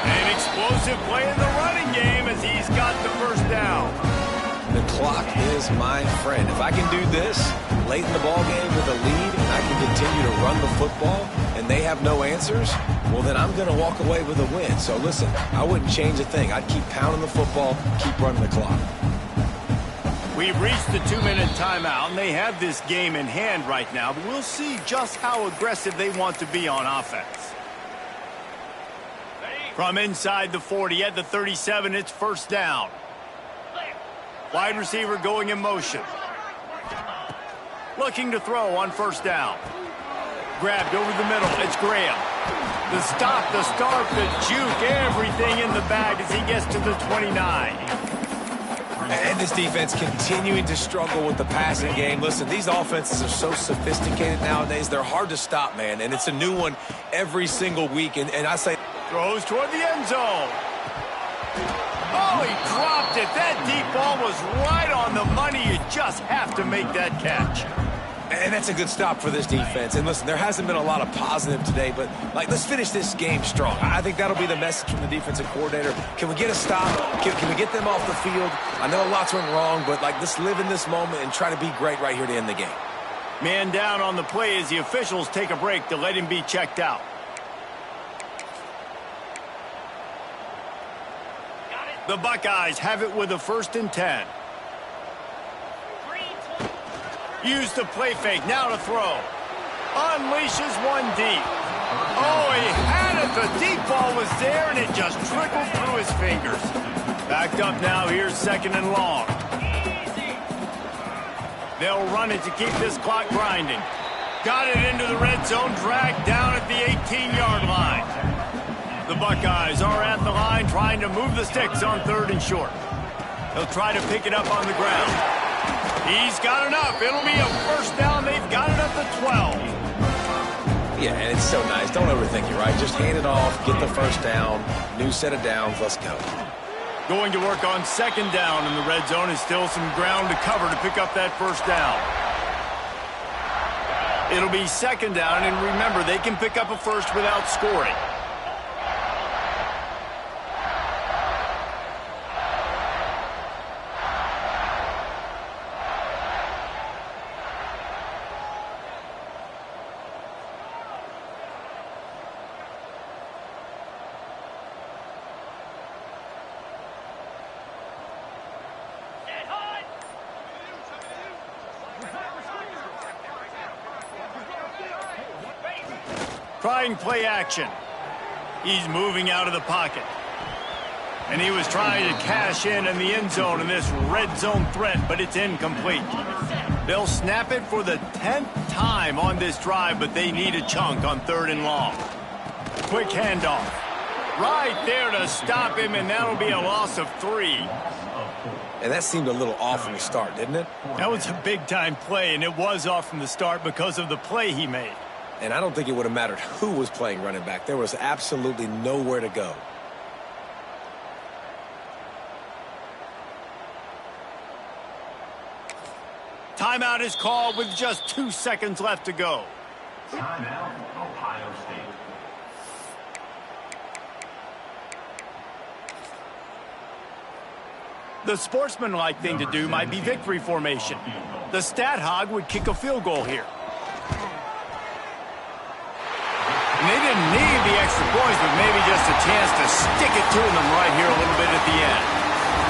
An explosive play in the running game as he's got the first down. The clock is my friend. If I can do this late in the ball game with a lead and I can continue to run the football and they have no answers, well, then I'm going to walk away with a win. So, listen, I wouldn't change a thing. I'd keep pounding the football, keep running the clock. We've reached the 2-minute timeout, and they have this game in hand right now, but we'll see just how aggressive they want to be on offense. From inside the 40 at the 37, it's first down. Wide receiver going in motion. Looking to throw on first down. Grabbed over the middle. It's Graham. The stop, the start, the juke, everything in the bag as he gets to the 29. And this defense continuing to struggle with the passing game. Listen, these offenses are so sophisticated nowadays. They're hard to stop, man. And it's a new one every single week. And I say... Throws toward the end zone. Oh, he dropped it. That deep ball was right on the money. You just have to make that catch. And that's a good stop for this defense. And listen, there hasn't been a lot of positive today, but, like, let's finish this game strong. I think that'll be the message from the defensive coordinator. Can we get a stop? Can we get them off the field? I know lots went wrong, but, like, let's live in this moment and try to be great right here to end the game. Man down on the play as the officials take a break to let him be checked out. The Buckeyes have it with a 1st and 10. Use the play fake, now to throw. Unleashes one deep. Oh, he had it. The deep ball was there, and it just trickled through his fingers. Backed up now, here's 2nd and long. They'll run it to keep this clock grinding. Got it into the red zone, dragged down at the 18-yard line. The Buckeyes are at the line trying to move the sticks on 3rd and short. They'll try to pick it up on the ground. He's got enough. It'll be a first down. They've got it at the 12. Yeah, and it's so nice. Don't overthink it, right? Just hand it off, get the first down, new set of downs, let's go. Going to work on 2nd down in the red zone. Is still some ground to cover to pick up that first down. It'll be 2nd down, and remember, they can pick up a first without scoring. Trying play action. He's moving out of the pocket. And he was trying to cash in the end zone in this red zone threat, but it's incomplete. They'll snap it for the 10th time on this drive, but they need a chunk on 3rd and long. Quick handoff. Right there to stop him, and that'll be a loss of 3. And that seemed a little off from the start, didn't it? That was a big-time play, and it was off from the start because of the play he made. And I don't think it would have mattered who was playing running back. There was absolutely nowhere to go. Timeout is called with just 2 seconds left to go. Timeout, Ohio State. The sportsmanlike thing to do might be victory formation. The stat hog would kick a field goal here. And they didn't need the extra points, but maybe just a chance to stick it to them right here a little bit at the end.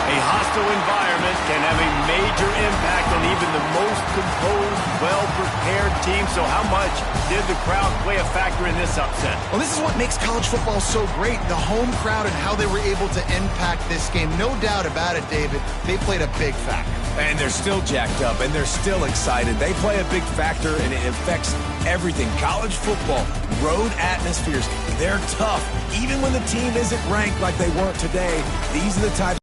A hostile environment can have a major impact on even the most composed, well-prepared team. So how much did the crowd play a factor in this upset? Well, this is what makes college football so great, the home crowd and how they were able to impact this game. No doubt about it, David, they played a big factor. And they're still jacked up, and they're still excited. They play a big factor, and it affects everything. College football, road atmospheres, they're tough. Even when the team isn't ranked like they weren't today, these are the type